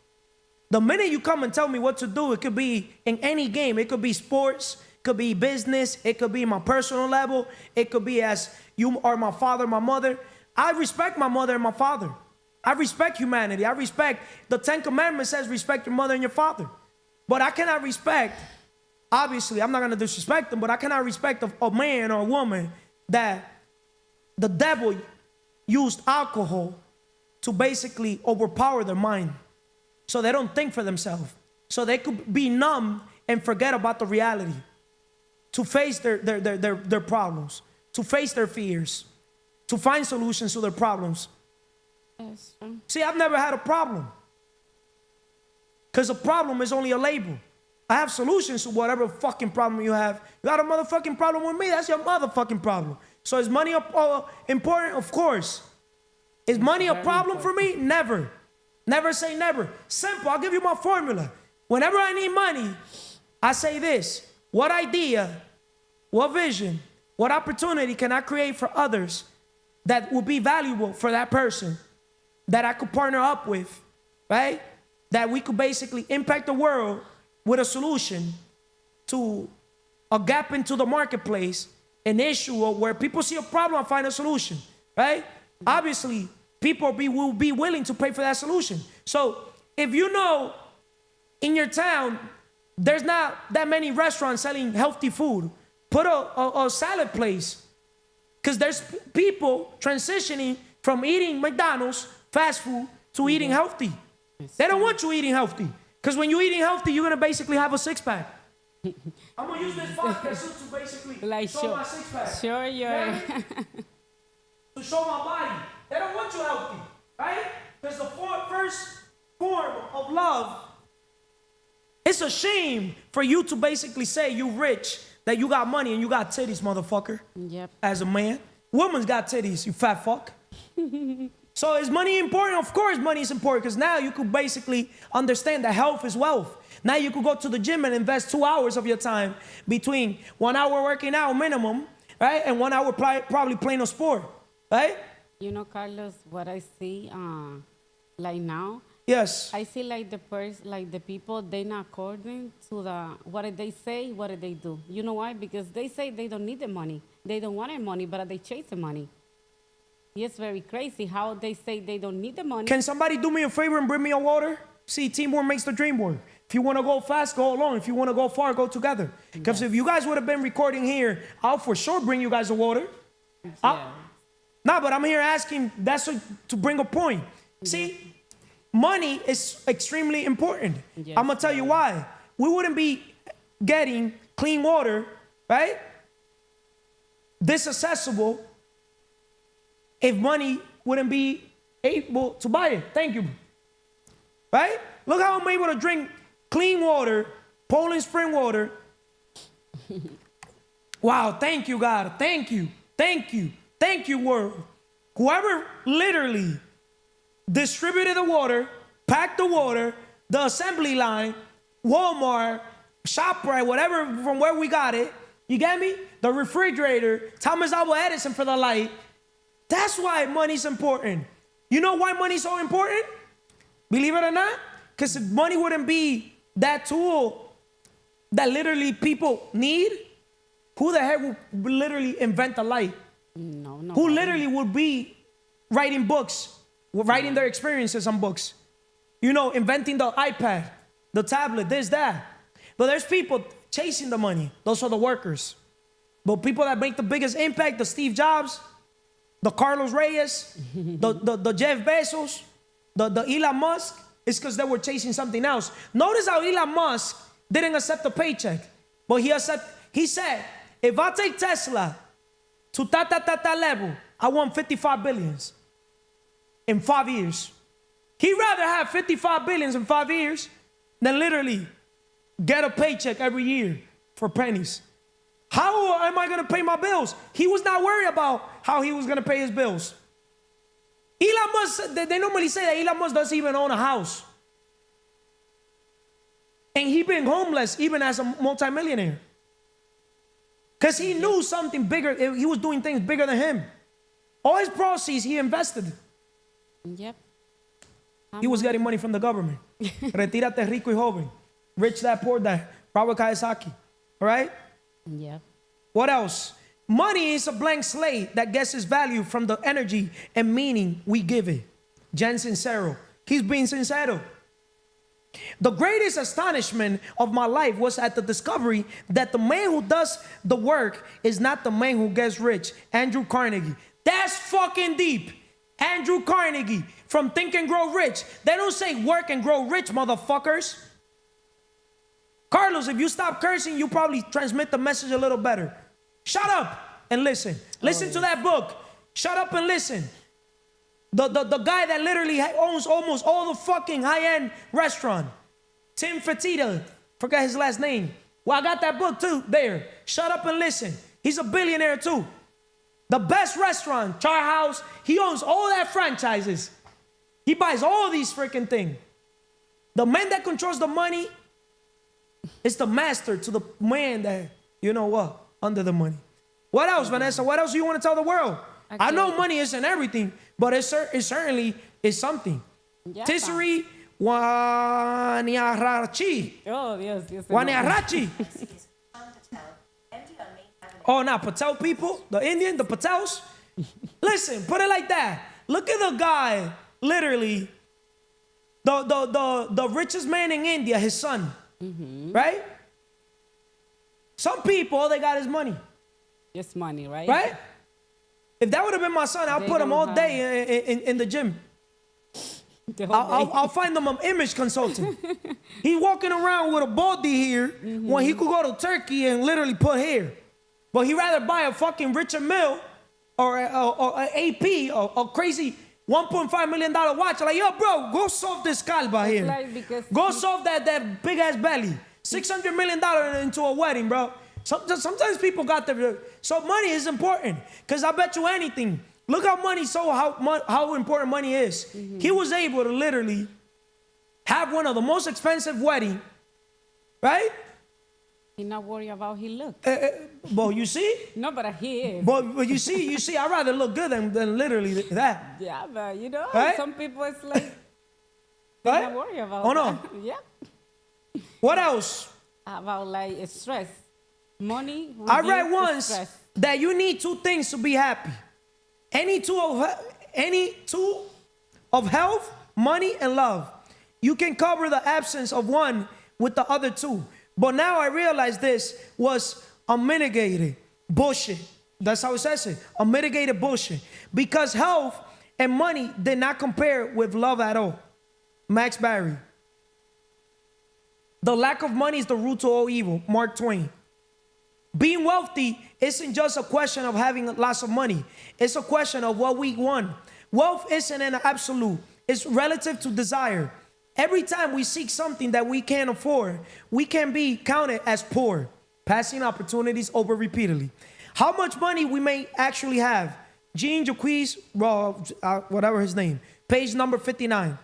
the minute you come and tell me what to do, it could be in any game. It could be sports, it could be business, it could be my personal level, it could be as you are my father, my mother. I respect my mother and my father. I respect humanity. I respect the 10 Commandments says respect your mother and your father. But I cannot respect, obviously, I'm not going to disrespect them, but I cannot respect a man or a woman that the devil used alcohol to basically overpower their mind. So they don't think for themselves. So they could be numb and forget about the reality. To face their problems. To face their fears. To find solutions to their problems. Yes. See, I've never had a problem. Because a problem is only a label. I have solutions to whatever fucking problem you have. You got a motherfucking problem with me, that's your motherfucking problem. So is money important? Of course. Is money a problem for me? Never. Never say never. Simple, I'll give you my formula. Whenever I need money, I say this. What idea, what vision, what opportunity can I create for others that will be valuable for that person, that I could partner up with, right? That we could basically impact the world with a solution to a gap into the marketplace, an issue where people see a problem and find a solution, right? Obviously, people will be willing to pay for that solution. So if you know in your town, there's not that many restaurants selling healthy food, put a salad place. Because there's people transitioning from eating McDonald's, fast food, to eating healthy. They don't want you eating healthy. Because when you're eating healthy, you're going to basically have a six-pack. I'm gonna use this podcast to basically Like show my six pack. Sure, you're. To show my body. They don't want you healthy, right? Because the first form of love, it's a shame for you to basically say you rich, that you got money and you got titties, motherfucker. Yep. As a man. Women's got titties, you fat fuck. So is money important? Of course money is important, because now you could basically understand that health is wealth. Now you could go to the gym and invest 2 hours of your time between 1 hour working out minimum, right? And 1 hour probably playing a sport, right? You know, Carlos, what I see, like now, Yes. I see like the people, they not according to what they say, what they do. You know why? Because they say they don't need the money. They don't want the money, but they chase the money. It's very crazy how they say they don't need the money. Can somebody do me a favor and bring me a water? See, teamwork makes the dream work. If you want to go fast, go alone. If you want to go far, go together. Because if you guys would have been recording here, I'll for sure bring you guys a water. Yeah. Nah, but I'm here asking, to bring a point. See, money is extremely important. Yes, I'm going to tell you why. We wouldn't be getting clean water, right? This accessible if money wouldn't be able to buy it. Thank you. Right? Look how I'm able to drink clean water, Poland spring water. Wow, thank you, God. Thank you. Thank you. Thank you, world. Whoever literally distributed the water, packed the water, the assembly line, Walmart, ShopRite, whatever, from where we got it, you get me? The refrigerator, Thomas Alva Edison for the light. That's why money's important. You know why money's so important? Believe it or not? Because if money wouldn't be that tool that literally people need, who the heck would literally invent the light? No. Who literally would be writing books, writing their experiences on books? You know, inventing the iPad, the tablet, this, that. But there's people chasing the money. Those are the workers. But people that make the biggest impact, the Steve Jobs, the Carlos Reyes, the Jeff Bezos, the Elon Musk, it's because they were chasing something else. Notice how Elon Musk didn't accept the paycheck. But he said, if I take Tesla to that level, I want 55 billions in 5 years. He'd rather have 55 billions in 5 years than literally get a paycheck every year for pennies. How am I going to pay my bills? He was not worried about how he was going to pay his bills. Elon Musk, they normally say that Elon Musk doesn't even own a house. And he been homeless even as a multimillionaire. Because he knew something bigger. He was doing things bigger than him. All his proceeds, he invested. Yep. He was getting money from the government. Retírate rico y joven. Rich dad, poor dad. Robert Kiyosaki. All right? Yep. What else? Money is a blank slate that gets its value from the energy and meaning we give it. Jen Sincero. He's being sincero. The greatest astonishment of my life was at the discovery that the man who does the work is not the man who gets rich. Andrew Carnegie. That's fucking deep. Andrew Carnegie from Think and Grow Rich. They don't say work and grow rich, motherfuckers. Carlos, if you stop cursing, you probably transmit the message a little better. Shut up and listen. Listen to that book. Shut up and listen. The guy that literally owns almost all the fucking high-end restaurant. Tim Fertitta. Forgot his last name. Well, I got that book too there. Shut up and listen. He's a billionaire too. The best restaurant, Char House. He owns all that franchises. He buys all these freaking things. The man that controls the money is the master to the man that, you know what, under the money. What else, Vanessa? What else do you want to tell the world? Okay. I know money isn't everything, but it certainly is something. Yeah. Tisserie Waniarachi. Oh, yes. Waniarachi. Oh, now Patel people, the Indian, the Patels. Listen, put it like that. Look at the guy, literally, the richest man in India, his son. Mm-hmm. Right? Some people, all they got is money. Just money, right? Right? If that would have been my son, I'll put him all day in the gym. The whole day. I'll find him an image consultant. He's walking around with a baldy here when he could go to Turkey and literally put hair. But he'd rather buy a fucking Richard Mille or an AP or a crazy $1.5 million watch. Like, yo, bro, go solve this calva here. Like Go solve that big ass belly. $600 million into a wedding, bro. Sometimes people got the... So money is important. Because I bet you anything. Look how important money is. He was able to literally have one of the most expensive weddings, right? He's not worried about his look. Well, you see? No, but he is. But you see, I'd rather look good than literally that. Yeah, but you know, Right? some people it's like they're Right? not worried about Oh, no. that. Yeah. What else? About like stress. Money. I read reduce once stress. that you need two things to be happy. Any two of health, money, and love. You can cover the absence of one with the other two. But now I realize this was unmitigated bullshit. That's how it says it. Unmitigated bullshit. Because health and money did not compare with love at all. Max Barry. The lack of money is the root to all evil. Mark Twain. Being wealthy isn't just a question of having lots of money. It's a question of what we want. Wealth isn't an absolute. It's relative to desire. Every time we seek something that we can't afford, we can be counted as poor, passing opportunities over repeatedly. How much money we may actually have. Jean Jacques, whatever his name, page number 59.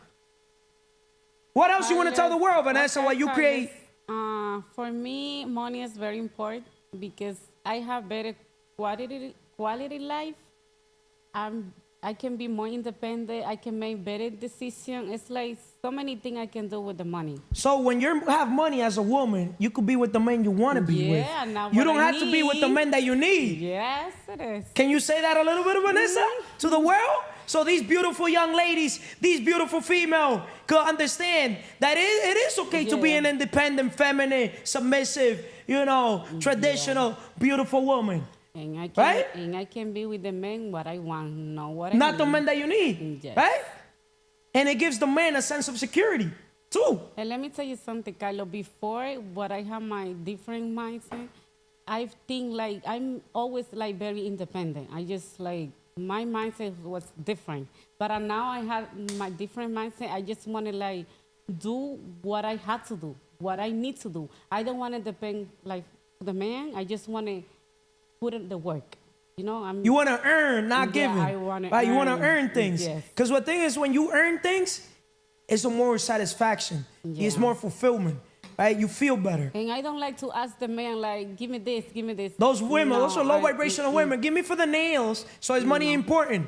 What else you want to tell the world, Vanessa, while you create? For me, money is very important because I have better quality life. I can be more independent. I can make better decisions. It's like so many things I can do with the money. So when you have money as a woman, you could be with the man you want to be with. Yeah, not You what don't I have to be with the need. men that you need. Yes, it is. Can you say that a little bit, Vanessa, to the world? So these beautiful young ladies, these beautiful female could understand that it is okay to be an independent, feminine, submissive, traditional, beautiful woman. And I can, Right? and I can be with the men what I want, not what I Not need. the men that you need, Yes. right? And it gives the man a sense of security, too. And let me tell you something, Carlo. Before, what I have my different mindset, I think like I'm always like very independent. I just like, my mindset was different. But now I have my different mindset. I just want to like do what I had to do, what I need to do. I don't want to depend like the man. I just want to put in the work. You want to earn, not giving. I want to You want to earn things. Yes. Because the thing is, when you earn things, it's a more satisfaction. Yeah. It's more fulfillment, right? You feel better. And I don't like to ask the man, like, give me this, give me this. Those women, No, those are low vibrational women. Give me for the nails, so his money important.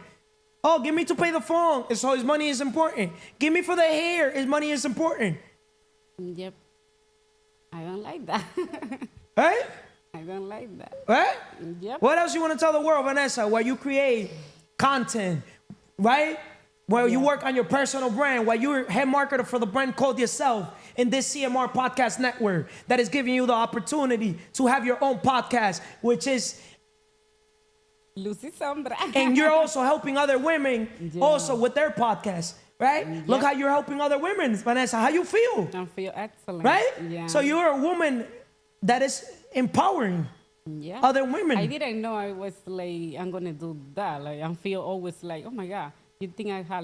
Oh, give me to pay the phone, so his money is important. Give me for the hair, his money is important. Yep. I don't like that. Right? I don't like that. Right? Yep. What else you want to tell the world, Vanessa, while you create content, right? While you work on your personal brand, while you're head marketer for the brand called yourself in this CMR podcast network that is giving you the opportunity to have your own podcast, which is... Lucy Sombra. And you're also helping other women also with their podcast, right? Yep. Look how you're helping other women, Vanessa. How you feel? I feel excellent. Right? Yeah. So you're a woman that is empowering other women. I didn't know I was like, I'm going to do that. Like, I feel always like, oh my God, you think I had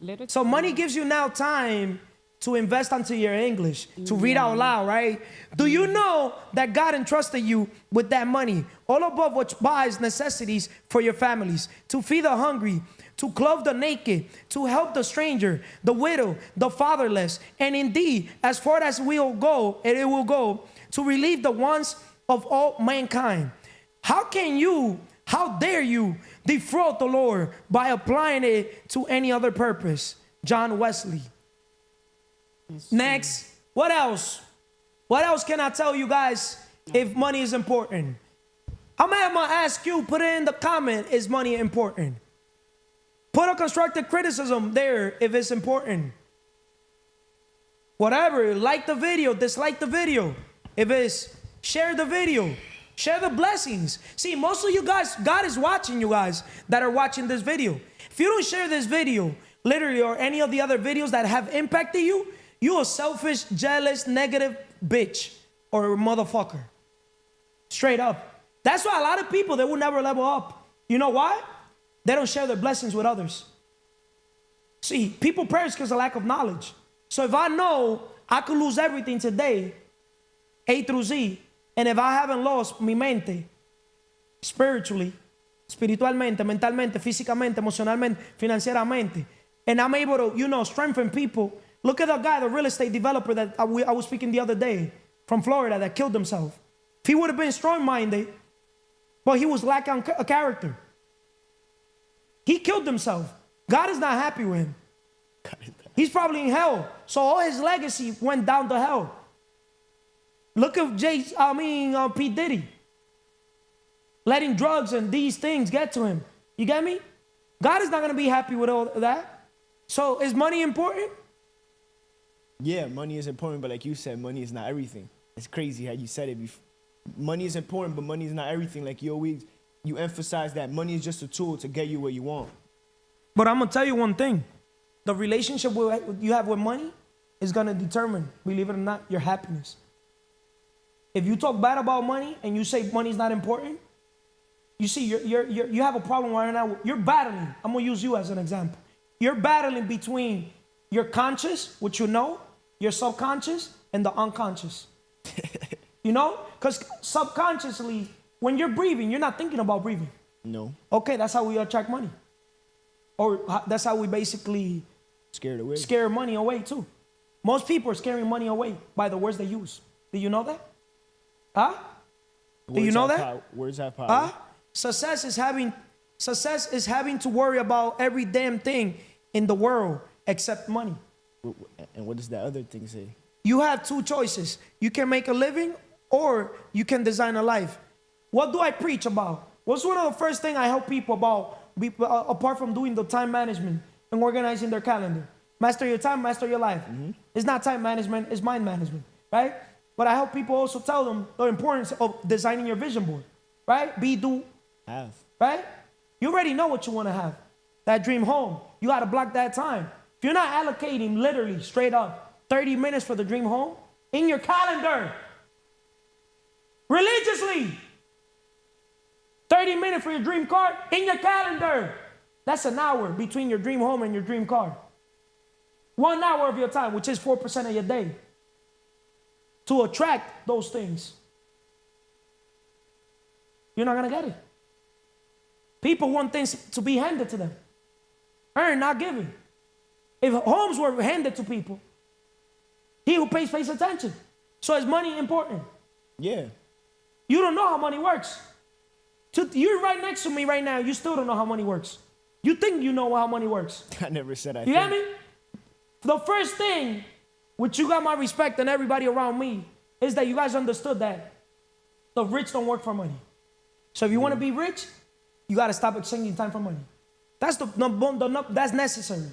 little. So money gives you now time to invest into your English, to read out loud, right? Do you know that God entrusted you with that money, all above which buys necessities for your families, to feed the hungry, to clothe the naked, to help the stranger, the widow, the fatherless, and indeed, as far as we'll go, and it will go, to relieve the wants of all mankind. How dare you defraud the Lord by applying it to any other purpose? John Wesley. Next, what else? What else can I tell you guys if money is important? I'm gonna ask you, put it in the comment, is money important? Put a constructive criticism there if it's important. Whatever, like the video, dislike the video. If it's, share the video. Share the blessings. See, most of you guys, God is watching you guys that are watching this video. If you don't share this video, literally, or any of the other videos that have impacted you, you a selfish, jealous, negative bitch or motherfucker. Straight up. That's why a lot of people, they will never level up. You know why? They don't share their blessings with others. See, people perish because of lack of knowledge. So if I know I could lose everything today, A through Z, and if I haven't lost mi mente, spiritually, espiritualmente, mentalmente, físicamente, emocionalmente, financieramente, and I'm able to, you know, strengthen people. Look at the guy, the real estate developer that I was speaking the other day from Florida that killed himself. If he would have been strong-minded, but he was lacking a character. He killed himself. God is not happy with him. He's probably in hell. So all his legacy went down to hell. Look at P. Diddy. Letting drugs and these things get to him. You get me? God is not going to be happy with all that. So is money important? Yeah, money is important, but like you said, money is not everything. It's crazy how you said it before. Money is important, but money is not everything. Like you emphasize that money is just a tool to get you where you want. But I'm going to tell you one thing. The relationship you have with money is going to determine, believe it or not, your happiness. If you talk bad about money and you say money is not important, you see, you have a problem right now. You're battling. I'm going to use you as an example. You're battling between your conscious, which you know, your subconscious, and the unconscious. You know? Because subconsciously, when you're breathing, you're not thinking about breathing. No. Okay, that's how we attract money. Or that's how we basically scare money away too. Most people are scaring money away by the words they use. Do you know that? Huh? Do you know that? Words have power. Huh? Success is having to worry about every damn thing in the world except money. And what does that other thing say? You have two choices. You can make a living or you can design a life. What do I preach about? What's one of the first things I help people about, apart from doing the time management and organizing their calendar? Master your time, master your life. Mm-hmm. It's not time management, it's mind management, right? But I help people also tell them the importance of designing your vision board, right? Be, do, have. Right? You already know what you want to have. That dream home. You got to block that time. If you're not allocating literally straight up 30 minutes for the dream home in your calendar, religiously, 30 minutes for your dream car in your calendar. That's an hour between your dream home and your dream car. 1 hour of your time, which is 4% of your day, to attract those things. You're not going to get it. People want things to be handed to them. Earn, not given. If homes were handed to people, he who pays attention. So is money important? Yeah. You don't know how money works. You're right next to me right now. You still don't know how money works. You think you know how money works. I never said I You get me? The first thing, which you got my respect and everybody around me, is that you guys understood that the rich don't work for money. So if you want to be rich, you got to stop exchanging time for money. That's that's necessary.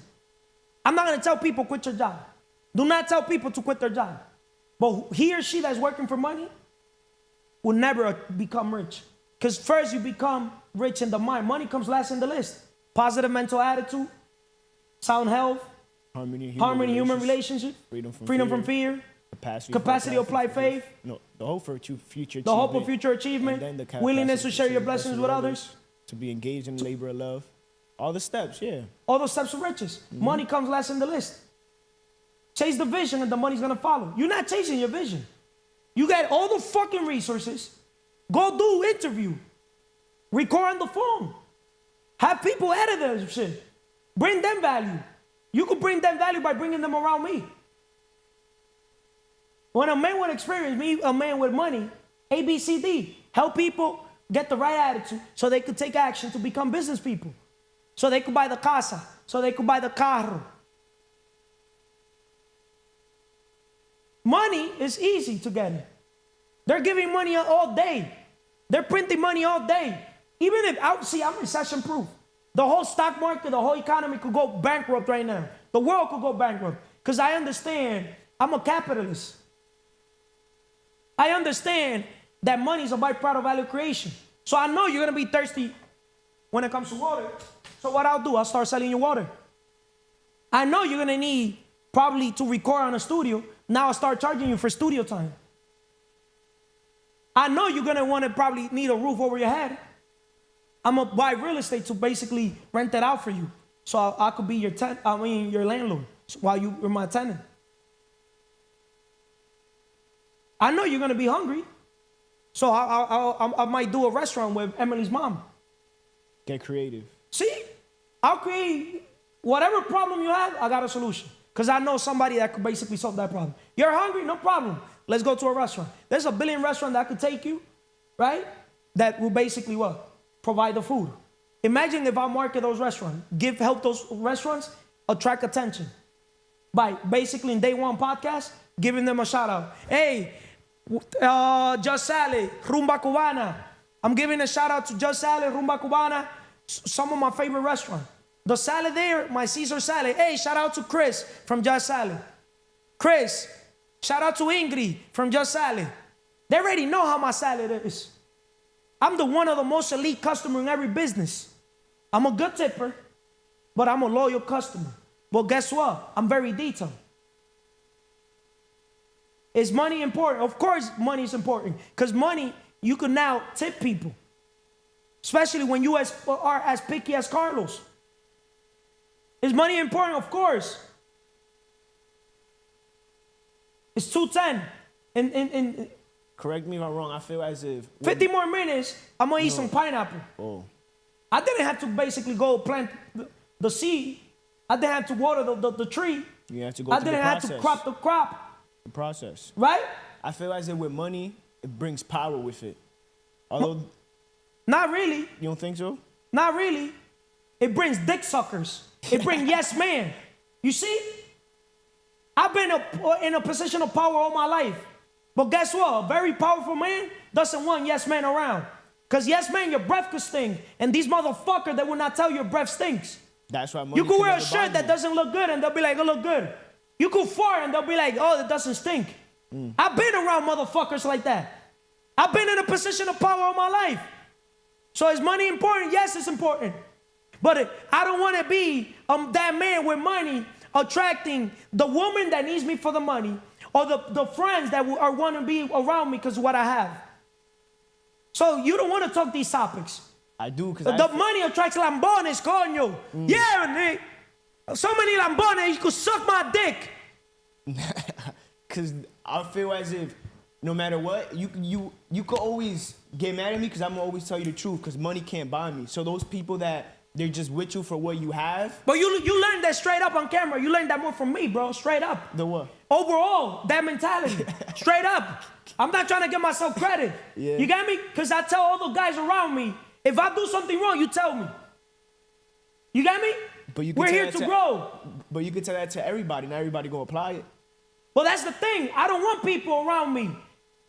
I'm not going to tell people quit your job. Do not tell people to quit their job. But he or she that's working for money will never become rich. Because first you become rich in the mind. Money comes last in the list. Positive mental attitude, sound health, harmony, human relationship, freedom from fear, capacity to apply faith, no, the hope for future the hope of future achievement, willingness to share your blessings with others, to be engaged in labor of love. All the steps, yeah. All those steps of riches. Mm-hmm. Money comes last in the list. Chase the vision and the money's going to follow. You're not chasing your vision. You got all the fucking resources. Go do interview. Record on the phone. Have people edit their shit. Bring them value. You could bring them value by bringing them around me. When a man with experience, me, a man with money, A, B, C, D, help people get the right attitude so they could take action to become business people. So they could buy the casa. So they could buy the carro. Money is easy to get it. They're giving money all day. They're printing money all day. Even if, I'm recession proof. The whole stock market, the whole economy could go bankrupt right now. The world could go bankrupt. Because I understand, I'm a capitalist. I understand that money is a byproduct of value creation. So I know you're going to be thirsty when it comes to water. So what I'll do, I'll start selling you water. I know you're gonna need probably to record on a studio. Now I'll start charging you for studio time. I know you're gonna want to probably need a roof over your head. I'm gonna buy real estate to basically rent that out for you, so I could be your your landlord while you're my tenant. I know you're gonna be hungry, so I might do a restaurant with Emily's mom. Get creative. See, I'll create whatever problem you have. I got a solution because I know somebody that could basically solve that problem. You're hungry, no problem. Let's go to a restaurant. There's a billion restaurant that could take you, right? That will basically what? Provide the food. Imagine if I market those restaurants, help those restaurants attract attention by basically in day one podcast, giving them a shout out. Hey, Just Salad, Rumba Cubana. I'm giving a shout out to Just Salad, Rumba Cubana, some of my favorite restaurants. The salad there, my Caesar salad. Hey, shout out to Chris from Just Salad. Chris, shout out to Ingrid from Just Salad. They already know how my salad is. I'm the one of the most elite customer in every business. I'm a good tipper, but I'm a loyal customer. But guess what? I'm very detailed. Is money important? Of course money is important. Because money, you can now tip people. Especially when you are as picky as Carlos. Is money important? Of course. It's 2:10. And Correct me if I'm wrong. I feel as if 50 more minutes, I'm going to eat some pineapple. Oh. I didn't have to basically go plant the seed. I didn't have to water the tree. You have to go I through didn't the have process. to crop the crop. The process. Right? I feel as if with money, it brings power with it. Although, Not really. you don't think so? Not really. It brings dick suckers. It brings yes man. You see? I've been in a position of power all my life. But guess what? A very powerful man doesn't want yes man around. Because yes man, your breath could stink. And these motherfuckers, they will not tell your breath stinks. That's why money You could wear a never shirt buy that you. doesn't look good and they'll be like, it look good. You could fart and they'll be like, oh, it doesn't stink. I've been around motherfuckers like that. I've been in a position of power all my life. So is money important? Yes, it's important. But I don't want to be that man with money attracting the woman that needs me for the money or the friends that are want to be around me because of what I have. So you don't want to talk these topics. I do, because The money attracts lambones, coño. Yeah, Nick. So many lambones, you could suck my dick. Because I feel as if no matter what, you could always get mad at me because I'm gonna always tell you the truth because money can't buy me. So those people that they're just with you for what you have. But you learned that straight up on camera. You learned that more from me, bro. Straight up. The what? Overall, that mentality. Straight up. I'm not trying to give myself credit. Yeah. You got me? Because I tell all the guys around me, if I do something wrong, you tell me. You got me? But you can We're tell here that to grow. But you can tell that to everybody. Not everybody gonna apply it. Well, that's the thing. I don't want people around me,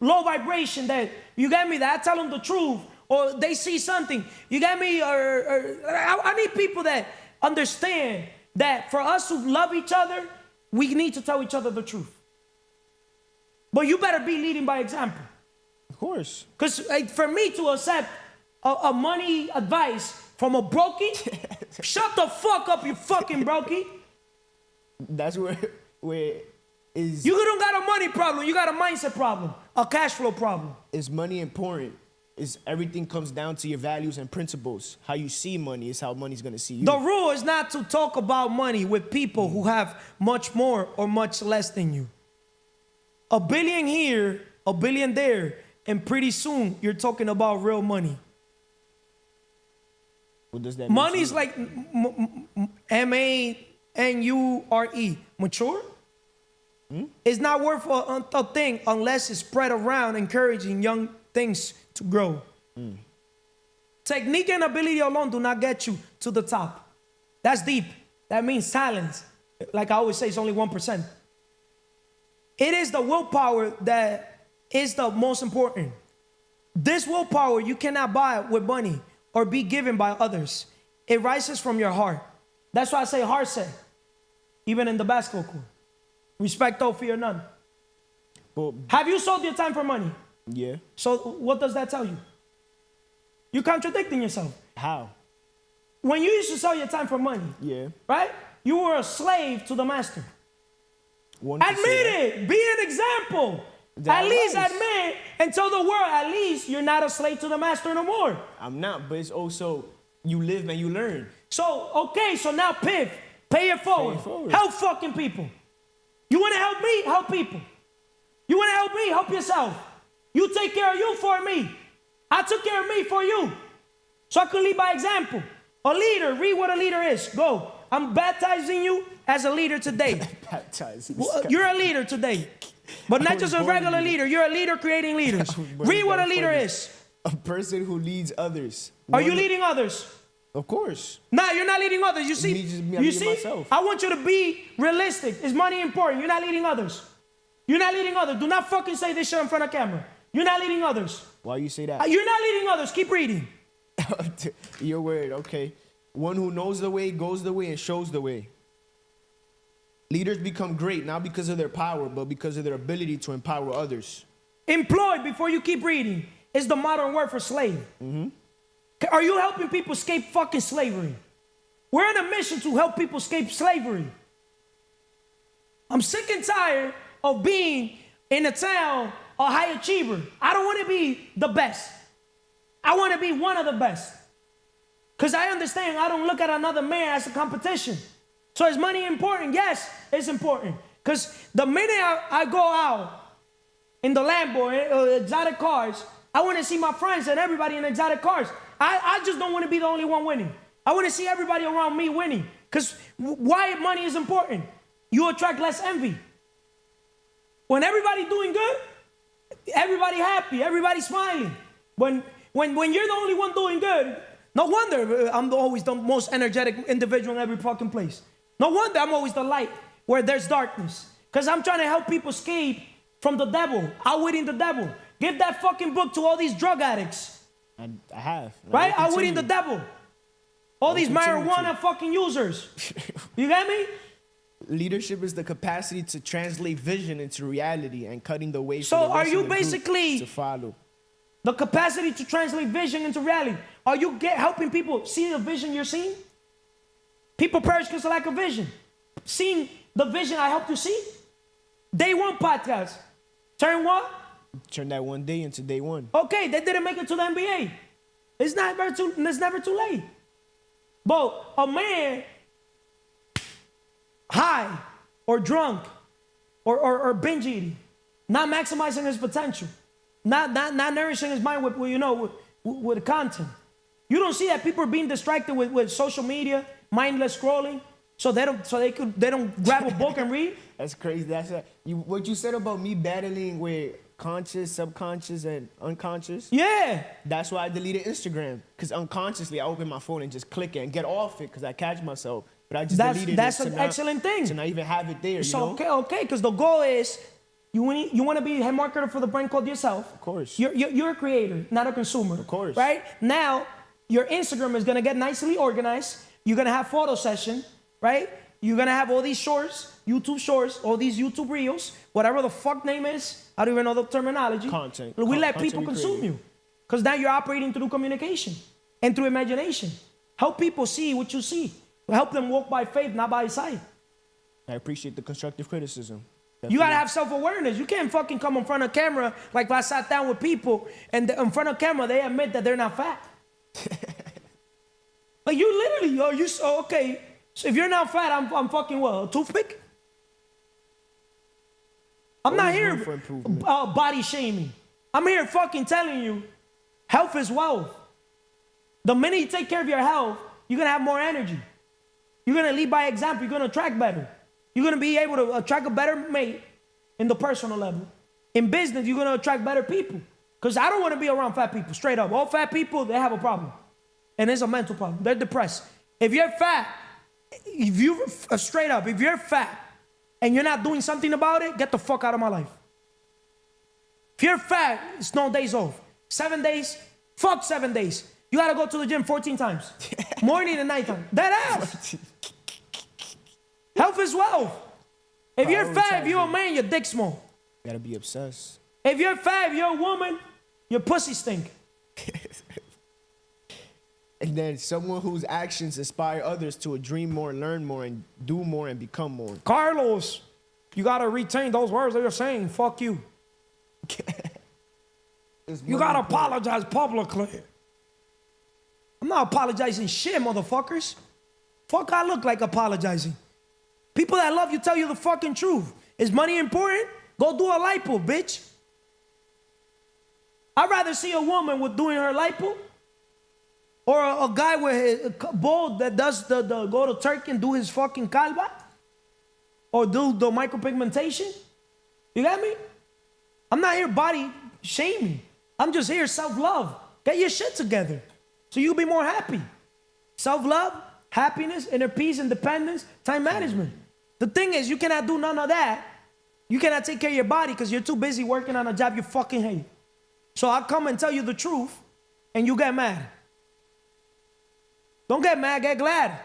low vibration, that, you got me, that I tell them the truth, or they see something. You got me? I need people that understand that for us to love each other, we need to tell each other the truth. But you better be leading by example. Of course. Because for me to accept a money advice from a brokey, shut the fuck up, you fucking brokey. That's where is You don't got a money problem. You got a mindset problem, a cash flow problem. is money important? Is everything comes down to your values and principles. How you see money is how money's gonna see you. The rule is not to talk about money with people who have much more or much less than you. A billion here, a billion there, and pretty soon you're talking about real money. What does that mean? Money to is you? like MANURE, mature. It's not worth a thing unless it's spread around, encouraging young things to grow. Technique and ability alone do not get you to the top. That's deep. That means talent. Like I always say, it's only 1%. It is the willpower that is the most important. This willpower you cannot buy with money or be given by others. It rises from your heart. That's why I say heart set, even in the basketball court. Respect, though, fear none. But, Have you sold your time for money? yeah. So what does that tell you? You're contradicting yourself. How? When you used to sell your time for money, Yeah. right? you were a slave to the master. One could say Admit that. it. Be an example. That At least lies. admit and tell the world, at least you're not a slave to the master no more. I'm not, but it's also you live and you learn. So, okay, so now Piff, pay it forward. forward. Help fucking people. You want to help me? Help people. You want to help me? Help yourself. You take care of you for me. I took care of me for you. So I can lead by example. A leader, read what a leader is. Go. I'm baptizing you as a leader today. Baptized. You're a leader today. But I not was just a born a regular leader. leader. You're a leader creating leaders. I was born Read what a that leader funny. is. A person who leads others. Are you One- leading others? Of course. No, you're not leading others. You see, Me just- me, I'm you leading see. myself. I want you to be realistic. Is money important? You're not leading others. You're not leading others. Do not fucking say this shit in front of camera. You're not leading others. Why you say that? You're not leading others. Keep reading. Your word, okay. One who knows the way, goes the way, and shows the way. Leaders become great not because of their power, but because of their ability to empower others. Employed, before you keep reading, is the modern word for slave. Are you helping people escape fucking slavery? We're on a mission to help people escape slavery. I'm sick and tired of being in a town a high achiever. I don't want to be the best. I want to be one of the best. Because I understand I don't look at another man as a competition. So is money important? Yes, it's important. Because the minute I go out in the Lambo, exotic cars, I want to see my friends and everybody in exotic cars. I just don't want to be the only one winning. I want to see everybody around me winning. Because why money is important? You attract less envy. When everybody doing good, everybody happy, everybody smiling. When you're the only one doing good, no wonder I'm always the most energetic individual in every fucking place. No wonder I'm always the light where there's darkness. Because I'm trying to help people escape from the devil, outwitting the devil. Give that fucking book to all these drug addicts. I have. and I Right? will Outwitting the continue. devil. All these continue to. marijuana fucking users. You get me? Leadership is the capacity to translate vision into reality and cutting the way So for the are rest you of the group basically- to follow. The capacity to translate vision into reality. Are you helping people see the vision you're seeing? People perish because of lack of vision. Seeing the vision I helped you see? Day one podcast. Turn what? Turn that one day into day one. Okay, they didn't make it to the NBA. It's never too late. But a man high or drunk or binge eating, not maximizing his potential, not nourishing his mind with content. You don't see that people are being distracted with social media, mindless scrolling, so they don't grab a book and read. That's crazy. What you said about me battling with conscious, subconscious, and unconscious. Yeah. That's why I deleted Instagram, because unconsciously I open my phone and just click it and get off it because I catch myself. But I just deleted That's it. an excellent thing. To not even have it there. So okay, because the goal is you want to be a head marketer for the brand called yourself. Of course. You're a creator, not a consumer. Of course. Right? Now, your Instagram is gonna get nicely organized. You're gonna have photo session, right? You're gonna have all these shorts, YouTube shorts, all these YouTube reels, whatever the fuck name is. I don't even know the terminology. Content. We let Content people we consume create. you. Because now you're operating through communication and through imagination. Help people see what you see. Help them walk by faith, not by sight. I appreciate the constructive criticism. You gotta have self-awareness. You can't fucking come in front of camera like if I sat down with people and in front of camera they admit that they're not fat. Like you literally, okay. So if you're not fat, I'm fucking what? A toothpick? I'm not Always here room for improvement. body shaming. I'm here fucking telling you, health is wealth. The minute you take care of your health, you're gonna have more energy. You're gonna lead by example. You're gonna attract better. You're gonna be able to attract a better mate in the personal level. In business, you're gonna attract better people. Because I don't wanna be around fat people, straight up. All fat people, they have a problem. And it's a mental problem. They're depressed. If you're fat, straight up, if you're fat and you're not doing something about it, get the fuck out of my life. If you're fat, it's no days off. 7 days, fuck 7 days. You gotta go to the gym 14 times. Morning and nighttime. That ass. Health is wealth. If you're fat, if you're a man, your dick small. You gotta be obsessed. If you're fat, if you're a woman, your pussy stink. And then someone whose actions inspire others to dream more, learn more, and do more and become more. Carlos, you got to retain those words that you're saying. Fuck you. You got to apologize publicly. I'm not apologizing shit, motherfuckers. Fuck I look like apologizing. People that love you tell you the fucking truth. Is money important? Go do a lipo, bitch. I'd rather see a woman with doing her lipo or a guy with a bald that does the go to Turkey and do his fucking calva or do the micropigmentation. You got me? I'm not here body shaming. I'm just here self-love. Get your shit together so you'll be more happy. Self-love, happiness, inner peace, independence, time management. The thing is, you cannot do none of that. You cannot take care of your body because you're too busy working on a job you fucking hate. So I'll come and tell you the truth and you get mad. Don't get mad, get glad.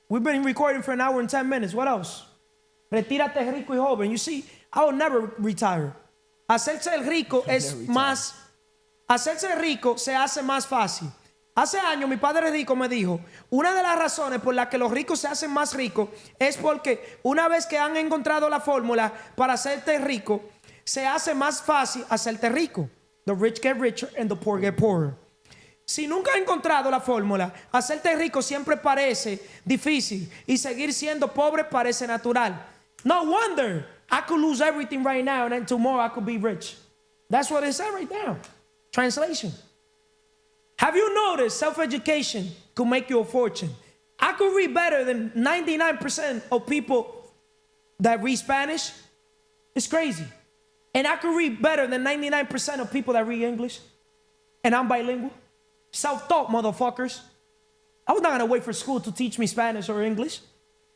We've been recording for 1 hour and 10 minutes. What else? Retírate rico y joven. You see, I will never retire. Hacerse el rico es más. Hacerse rico se hace más fácil. Hace años mi padre rico me dijo, una de las razones por las que los ricos se hacen más ricos es porque una vez que han encontrado la fórmula para hacerte rico, se hace más fácil hacerte rico. The rich get richer and the poor get poorer. Si nunca has encontrado la fórmula, hacerte rico siempre parece difícil y seguir siendo pobre parece natural. No wonder I could lose everything right now and then tomorrow I could be rich. That's what it said right now. Translation. Have you noticed self-education could make you a fortune? I could read better than 99% of people that read Spanish. It's crazy. And I could read better than 99% of people that read English. And I'm bilingual. Self-taught, motherfuckers. I was not going to wait for school to teach me Spanish or English.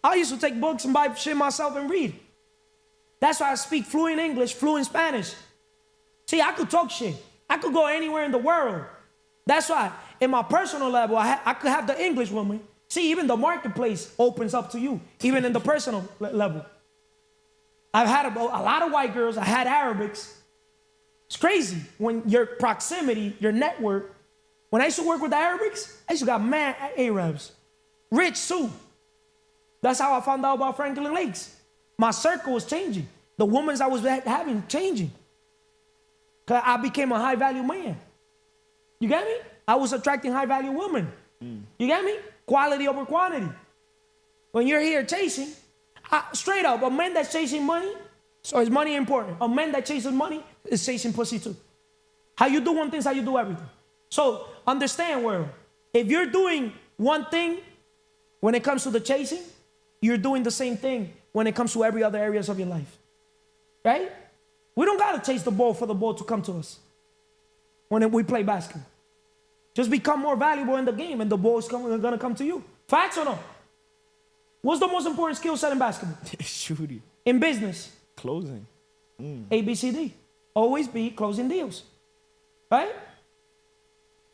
I used to take books and buy shit myself and read. That's why I speak fluent English, fluent Spanish. See, I could talk shit. I could go anywhere in the world. That's why, in my personal level, I could have the English woman. See, even the marketplace opens up to you, even in the personal level. I've had a lot of white girls. I had Arabics. It's crazy when your proximity, your network. When I used to work with the Arabics, I used to got mad Arabs. Rich too. That's how I found out about Franklin Lakes. My circle was changing. The women I was having changing. Because I became a high-value man. You get me? I was attracting high-value women. You get me? Quality over quantity. When you're here chasing, straight up, a man that's chasing money, so is money important? A man that chases money is chasing pussy too. How you do one thing is how you do everything. So understand, world, if you're doing one thing when it comes to the chasing, you're doing the same thing when it comes to every other areas of your life. Right? We don't got to chase the ball for the ball to come to us when we play basketball. Just become more valuable in the game and the ball is going to come to you. Facts or no? What's the most important skill set in basketball? Shooting. In business? Closing. A, B, C, D. Always be closing deals. Right?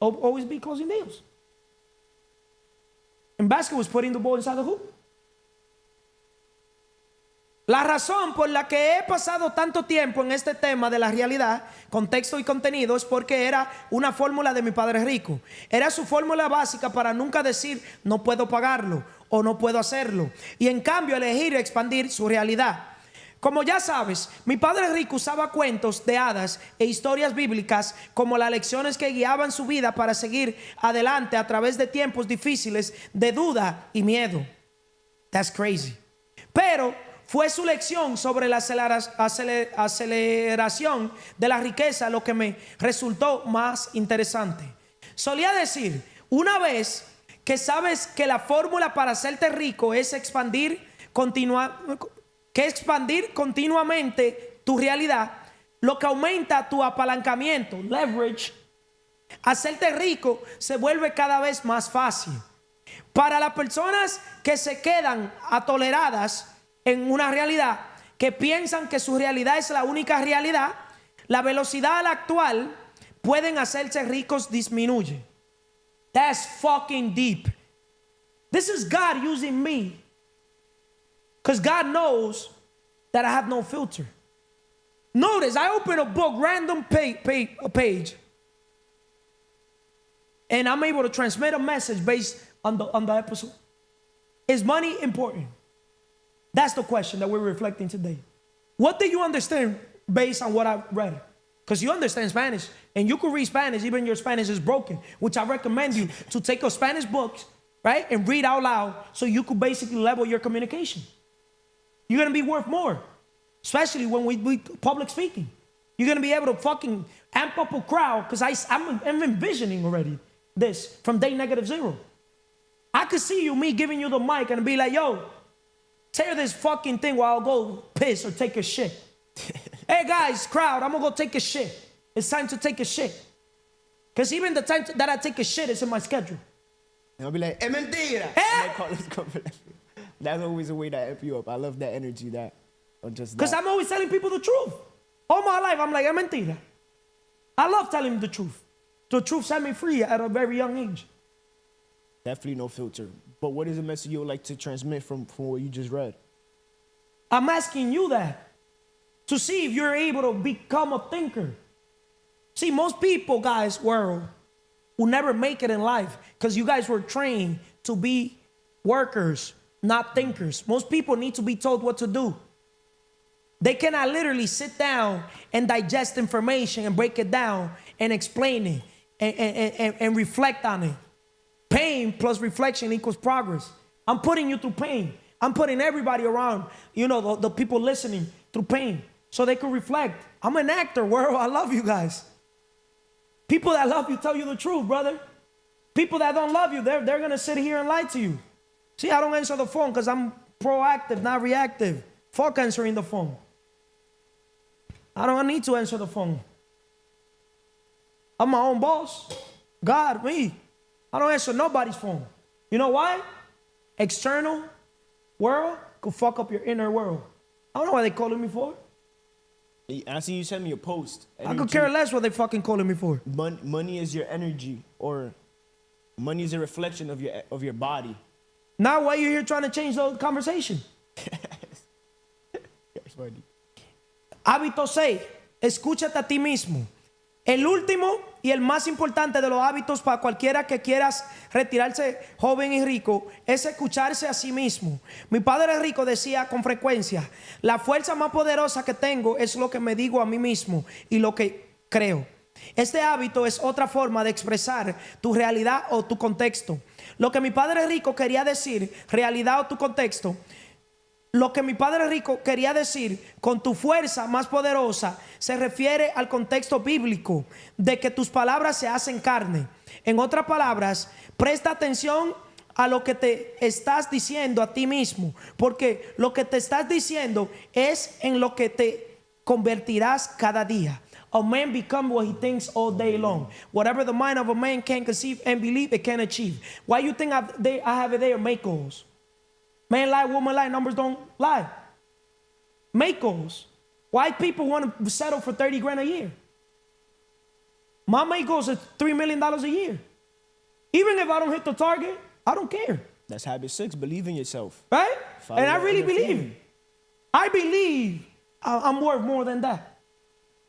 Always be closing deals. In basketball is putting the ball inside the hoop. La razón por la que he pasado tanto tiempo en este tema de la realidad, contexto y contenido es porque era una fórmula de mi padre rico. Era su fórmula básica para nunca decir no puedo pagarlo o no puedo hacerlo. Y en cambio elegir expandir su realidad. Como ya sabes, mi padre rico usaba cuentos de hadas e historias bíblicas como las lecciones que guiaban su vida para seguir adelante a través de tiempos difíciles de duda y miedo. That's crazy. Pero fue su lección sobre la aceleración de la riqueza lo que me resultó más interesante. Solía decir, una vez que sabes que la fórmula para hacerte rico es expandir continuamente tu realidad, lo que aumenta tu apalancamiento, leverage, hacerte rico se vuelve cada vez más fácil. Para las personas que se quedan atoleradas en una realidad, que piensan que su realidad es la única realidad, la velocidad a la actual pueden hacerse ricos disminuye. That's fucking deep. This is God using me. Because God knows that I have no filter. Notice, I open a book, random page. and I'm able to transmit a message based on the episode. Is money important? That's the question that we're reflecting today. What do you understand based on what I read? Because you understand Spanish, and you can read Spanish, even your Spanish is broken, which I recommend you to take a Spanish book, right, and read out loud so you could basically level your communication. You're going to be worth more, especially when we public speaking. You're going to be able to fucking amp up a crowd, because I'm envisioning already this from day -0. I could see me giving you the mic and be like, yo, tear this fucking thing while I'll go piss or take a shit. Hey guys, crowd, I'm going to go take a shit. It's time to take a shit. Because even the time that I take a shit is in my schedule. And I'll be like, es mentira. That's always a way to amp you up. I love that energy, that, or just that. Because I'm always telling people the truth. All my life, I'm like, es mentira. I love telling the truth. The truth set me free at a very young age. Definitely no filter. But what is the message you would like to transmit from what you just read? I'm asking you that to see if you're able to become a thinker. See, most people, guys, will never make it in life because you guys were trained to be workers, not thinkers. Most people need to be told what to do. They cannot literally sit down and digest information and break it down and explain it and reflect on it. Pain plus reflection equals progress. I'm putting you through pain. I'm putting everybody around, the people listening through pain so they can reflect. I'm an actor, world. I love you guys. People that love you tell you the truth, brother. People that don't love you, they're going to sit here and lie to you. See, I don't answer the phone because I'm proactive, not reactive. Fuck answering the phone. I don't need to answer the phone. I'm my own boss. God, me. I don't answer nobody's phone. You know why? External world could fuck up your inner world. I don't know what they calling me for. I see you send me a post. I could care less what they fucking calling me for. Money is your energy, or money is a reflection of your body. Now why you here trying to change the conversation? That's funny. Hábito 6. Escúchate a ti mismo. El último y el más importante de los hábitos para cualquiera que quieras retirarse joven y rico es escucharse a sí mismo. Mi padre rico decía con frecuencia, la fuerza más poderosa que tengo es lo que me digo a mí mismo y lo que creo. Este hábito es otra forma de expresar tu realidad o tu contexto. Lo que mi padre rico quería decir, realidad o tu contexto, lo que mi padre rico quería decir con tu fuerza más poderosa se refiere al contexto bíblico de que tus palabras se hacen carne. En otras palabras, presta atención a lo que te estás diciendo a ti mismo, porque lo que te estás diciendo es en lo que te convertirás cada día. A man becomes what he thinks all day long. Whatever the mind of a man can conceive and believe, it can achieve. Why you think I have it there? Make goals. Man lie, woman lie, numbers don't lie. Make goals. Why people want to settle for 30 grand a year? My make goals is $3 million a year. Even if I don't hit the target, I don't care. That's habit 6, believe in yourself. Right? Follow And I that really inner believe. feeling. I believe I'm worth more than that.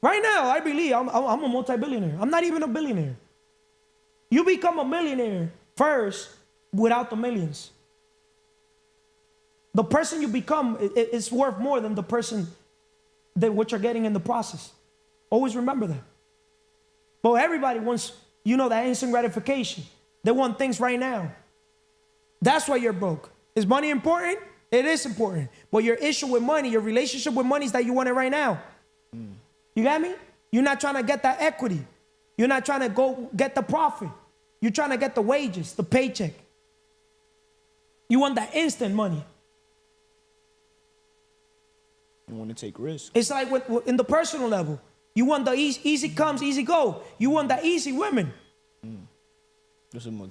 Right now, I believe I'm a multi-billionaire. I'm not even a billionaire. You become a millionaire first without the millions. The person you become is worth more than the person that what you're getting in the process. Always remember that. But everybody wants, that instant gratification. They want things right now. That's why you're broke. Is money important? It is important. But your issue with money, your relationship with money is that you want it right now. You got me? You're not trying to get that equity. You're not trying to go get the profit. You're trying to get the wages, the paycheck. You want that instant money. You want to take risks. It's like in the personal level. You want the easy comes, easy go. You want the easy women.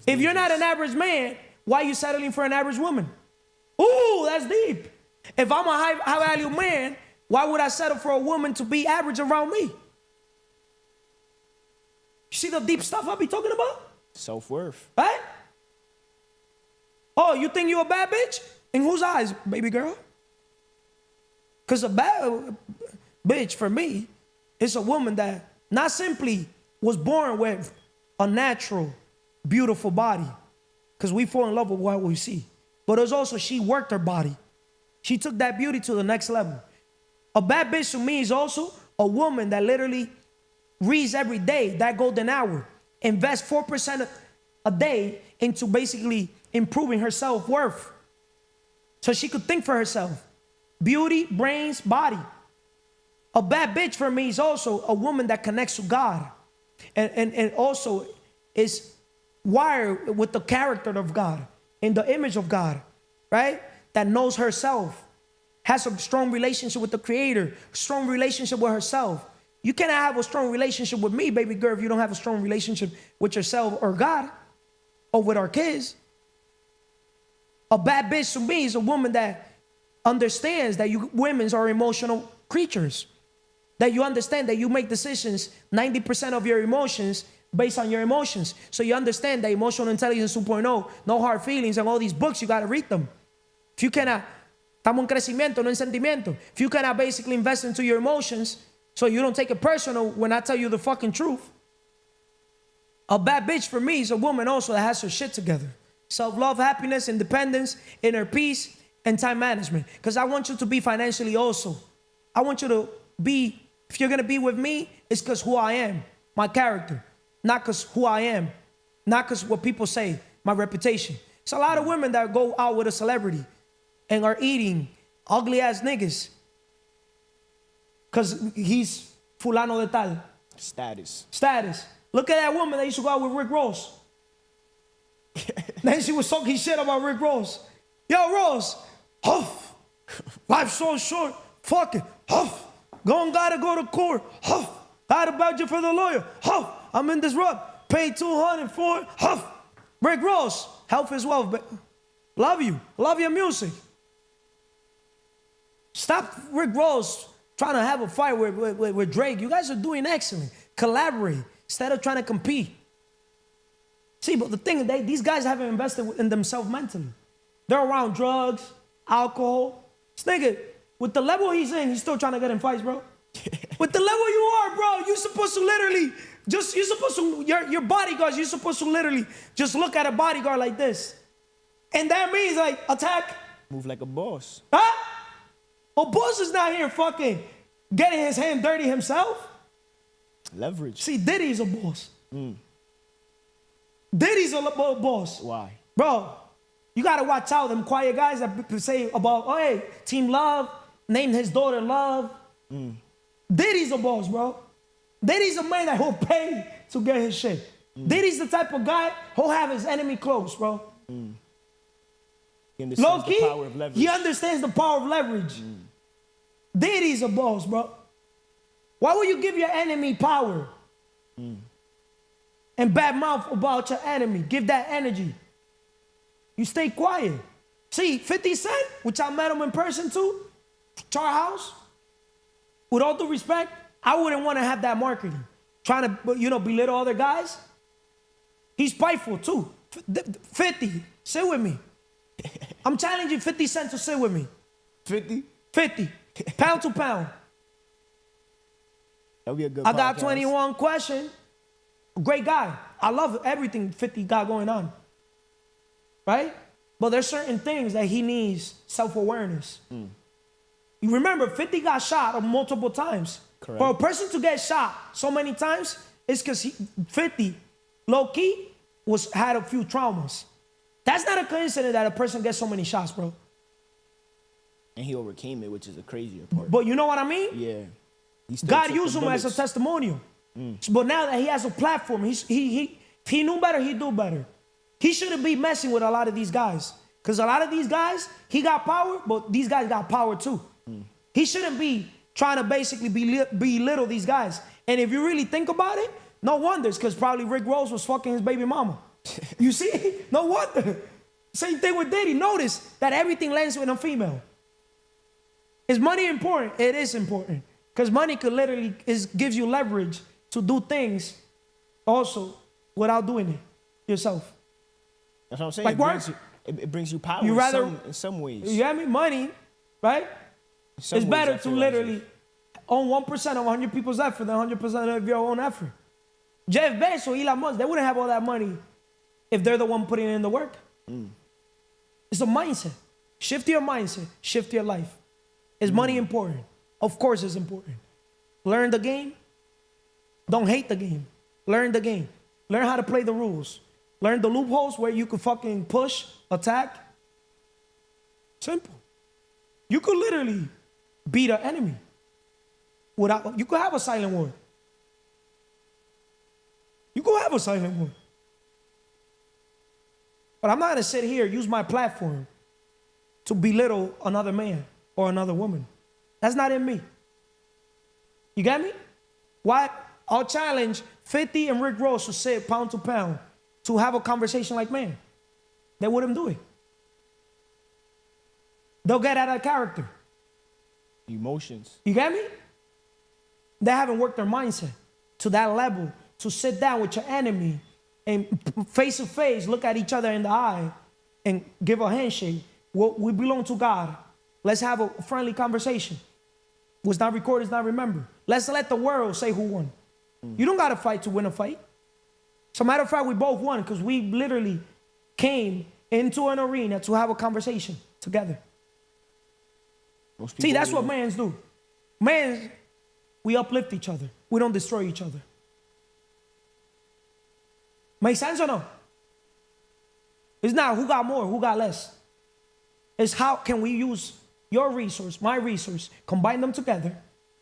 If you're not an average man, why are you settling for an average woman? Ooh, that's deep. If I'm a high value man, why would I settle for a woman to be average around me? You see the deep stuff I be talking about? Self-worth. Right? Oh, you think you're a bad bitch? In whose eyes, baby girl? Because a bad bitch for me is a woman that not simply was born with a natural beautiful body because we fall in love with what we see. But it was also she worked her body. She took that beauty to the next level. A bad bitch to me is also a woman that literally reads every day that golden hour, invests 4% a day into basically improving her self-worth so she could think for herself. Beauty, brains, body. A bad bitch for me is also a woman that connects to God and also is wired with the character of God, in the image of God, right? That knows herself, has a strong relationship with the Creator, strong relationship with herself. You cannot have a strong relationship with me, baby girl, if you don't have a strong relationship with yourself or God or with our kids. A bad bitch to me is a woman that understands that you women are emotional creatures. That you understand that you make decisions, 90% of your emotions based on your emotions. So you understand that emotional intelligence 2.0, no hard feelings, and all these books, you got to read them. If you cannot, estamos en crecimiento, no en sentimiento. If you cannot basically invest into your emotions, so you don't take it personal when I tell you the fucking truth. A bad bitch for me is a woman also that has her shit together. Self-love, happiness, independence, inner peace, and time management. Because I want you to be financially also. I want you to be, if you're going to be with me, it's because who I am, my character. Not because who I am. Not because what people say, my reputation. It's a lot of women that go out with a celebrity and are eating ugly ass niggas because he's fulano de tal. Status. Look at that woman that used to go out with Rick Ross. Then she was talking shit about Rick Ross. Yo, Ross, huff. Life's so short. Fuck it. Huff. Gotta go to court. Huff. I had a budget for the lawyer. Huff. I'm in this rut. Paid $200 for it. Huff. Rick Ross. Health is wealth. But love you. Love your music. Stop Rick Ross trying to have a fight with Drake. You guys are doing excellent. Collaborate instead of trying to compete. See, but the thing is, these guys haven't invested in themselves mentally. They're around drugs, alcohol. This nigga, with the level he's in, he's still trying to get in fights, bro. With the level you are, bro, you're supposed to literally, your bodyguards, you're supposed to literally just look at a bodyguard like this. And that means, like, attack. Move like a boss. Huh? A boss is not here fucking getting his hand dirty himself. Leverage. See, Diddy's a boss. Diddy's a boss. Why? Bro, you got to watch out. Them quiet guys that say about, oh, hey, Team Love, named his daughter Love. Diddy's a boss, bro. Diddy's a man that will pay to get his shit. Diddy's the type of guy who'll have his enemy close, bro. He understands the power of leverage. He understands the power of leverage. Diddy's a boss, bro. Why would you give your enemy power? And bad mouth about your enemy? Give that energy. You stay quiet. See, 50 Cent, which I met him in person too, Char House, with all due respect, I wouldn't want to have that marketing. Trying to, belittle other guys. He's spiteful too. 50, sit with me. I'm challenging 50 Cent to sit with me. 50? 50, pound to pound. That'll be a good I got podcast. 21 question. Great guy. I love everything 50 got going on. Right? But there's certain things that he needs self-awareness. You remember, 50 got shot multiple times. Correct. For a person to get shot so many times, it's because 50, low-key, had a few traumas. That's not a coincidence that a person gets so many shots, bro. And he overcame it, which is the crazier part. But you know what I mean? Yeah. God used him as a testimonial. But now that he has a platform, if he knew better, he'd do better. He shouldn't be messing with a lot of these guys. Because a lot of these guys, he got power, but these guys got power too. He shouldn't be trying to basically belittle these guys. And if you really think about it, no wonder. It's because probably Rick Ross was fucking his baby mama. You see? No wonder. Same thing with Diddy. Notice that everything lands with a female. Is money important? It is important. Because money could literally gives you leverage to do things also without doing it yourself. That's what I'm saying. Like it brings you power in some ways. You have me money, right? It's better to literally own 1% of 100 people's effort than 100% of your own effort. Jeff Bezos, Elon Musk, they wouldn't have all that money if they're the one putting in the work. It's a mindset. Shift your mindset. Shift your life. Is money important? Of course it's important. Learn the game. Don't hate the game. Learn the game. Learn how to play the rules. Learn the loopholes where you could fucking push, attack. Simple. You could literally beat an enemy. You could have a silent war. You could have a silent war. But I'm not going to sit here, use my platform to belittle another man or another woman. That's not in me. You get me? Why? I'll challenge 50 and Rick Ross to sit pound to pound to have a conversation like man. They wouldn't do it. They'll get out of character. Emotions. You get me? They haven't worked their mindset to that level to sit down with your enemy and face to face, look at each other in the eye and give a handshake. Well, we belong to God. Let's have a friendly conversation. What's not recorded is not remembered. Let's let the world say who won. You don't got to fight to win a fight. As a matter of fact, we both won because we literally came into an arena to have a conversation together. See, that's what mans do. Mans, we uplift each other. We don't destroy each other. Make sense or no? It's not who got more, who got less. It's how can we use your resource, my resource, combine them together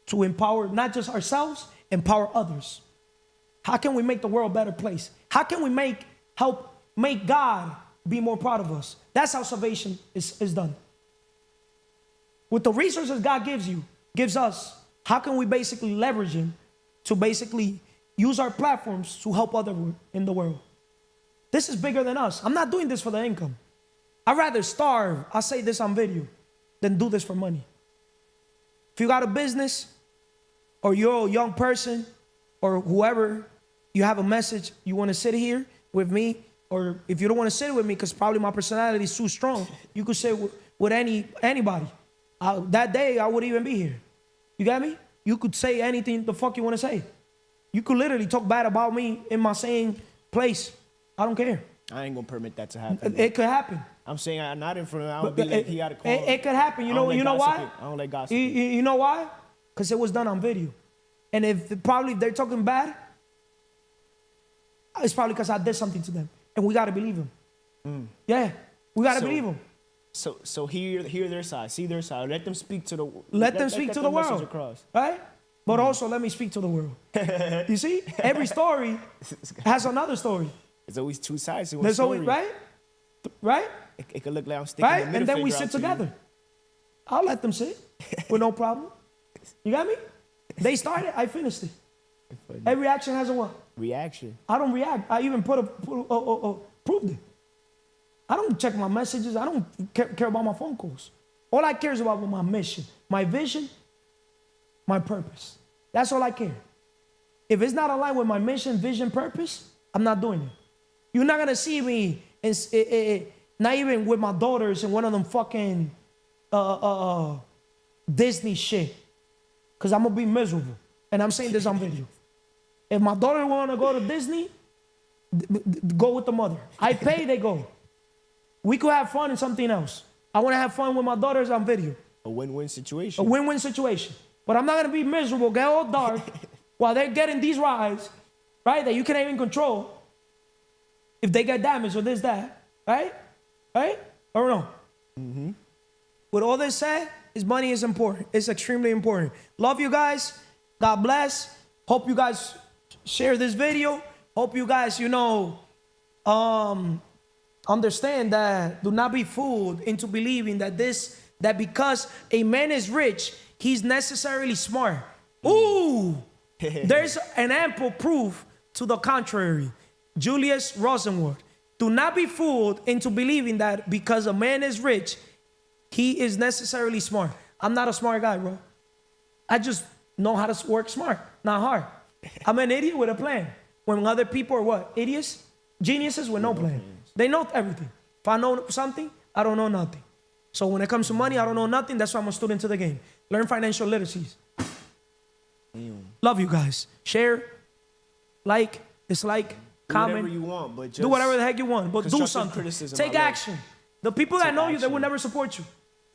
to empower not just ourselves, empower others. How can we make the world a better place? How can we help make God be more proud of us? That's how salvation is done. With the resources God gives us, how can we basically leverage them to basically use our platforms to help others in the world? This is bigger than us. I'm not doing this for the income. I'd rather starve, I say this on video, than do this for money. If you got a business, or you're a young person, or whoever, you have a message, you want to sit here with me, or if you don't want to sit with me because probably my personality is too strong, you could sit with anybody. That day, I wouldn't even be here. You got me? You could say anything the fuck you want to say. You could literally talk bad about me in my same place. I don't care. I ain't gonna permit that to happen. It could happen. I'm saying I'm not in front of him. I would be like, he got a call. It could happen. You know why? I don't like gossip. You know why? Because it was done on video. And if they're talking bad, it's probably because I did something to them. And we got to believe them. Yeah, we got to believe them. So hear their side, see their side. Let them speak to the let them speak to the world. Across. Right? But also let me speak to the world. You see? Every story has another story. There's always two sides to one There's story. always, right? Right? It could look like I'm sticking right? the middle And then we finger sit out to you. together. I'll let them sit with no problem. You got me? They started, I finished it. Every action has a what? Reaction. I don't react. I even proved it. I don't check my messages. I don't care about my phone calls. All I care is about my mission, my vision, my purpose. That's all I care. If it's not aligned with my mission, vision, purpose, I'm not doing it. You're not going to see me, not even with my daughters in one of them fucking Disney shit. Because I'm going to be miserable. And I'm saying this on video. If my daughter want to go to Disney, go with the mother. I pay, they go. We could have fun in something else. I want to have fun with my daughters on video. A win-win situation. A win-win situation. But I'm not going to be miserable, get all dark, while they're getting these rides, right, that you can't even control. If they get damaged or this, that, right? Right? Or no? Mm-hmm. With all this said, money is important. It's extremely important. Love you guys. God bless. Hope you guys share this video. Hope you guys, understand that do not be fooled into believing that because a man is rich, he's necessarily smart. Ooh, there's an ample proof to the contrary. Julius Rosenwald. Do not be fooled into believing that because a man is rich, he is necessarily smart. I'm not a smart guy, bro. I just know how to work smart, not hard. I'm an idiot with a plan. When other people are what? Idiots? Geniuses with no plan. They know everything. If I know something, I don't know nothing. So when it comes to money, I don't know nothing. That's why I'm a student to the game. Learn financial literacies. Love you guys. Share, like, dislike. comment. whatever you want, but just Do whatever the heck you want, but do constructive something. criticism, Take I like. action. The people that Take know you, they action. will never support you.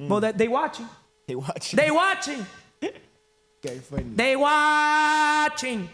But that they watching. They watch. They watching. Okay, funny. They watching.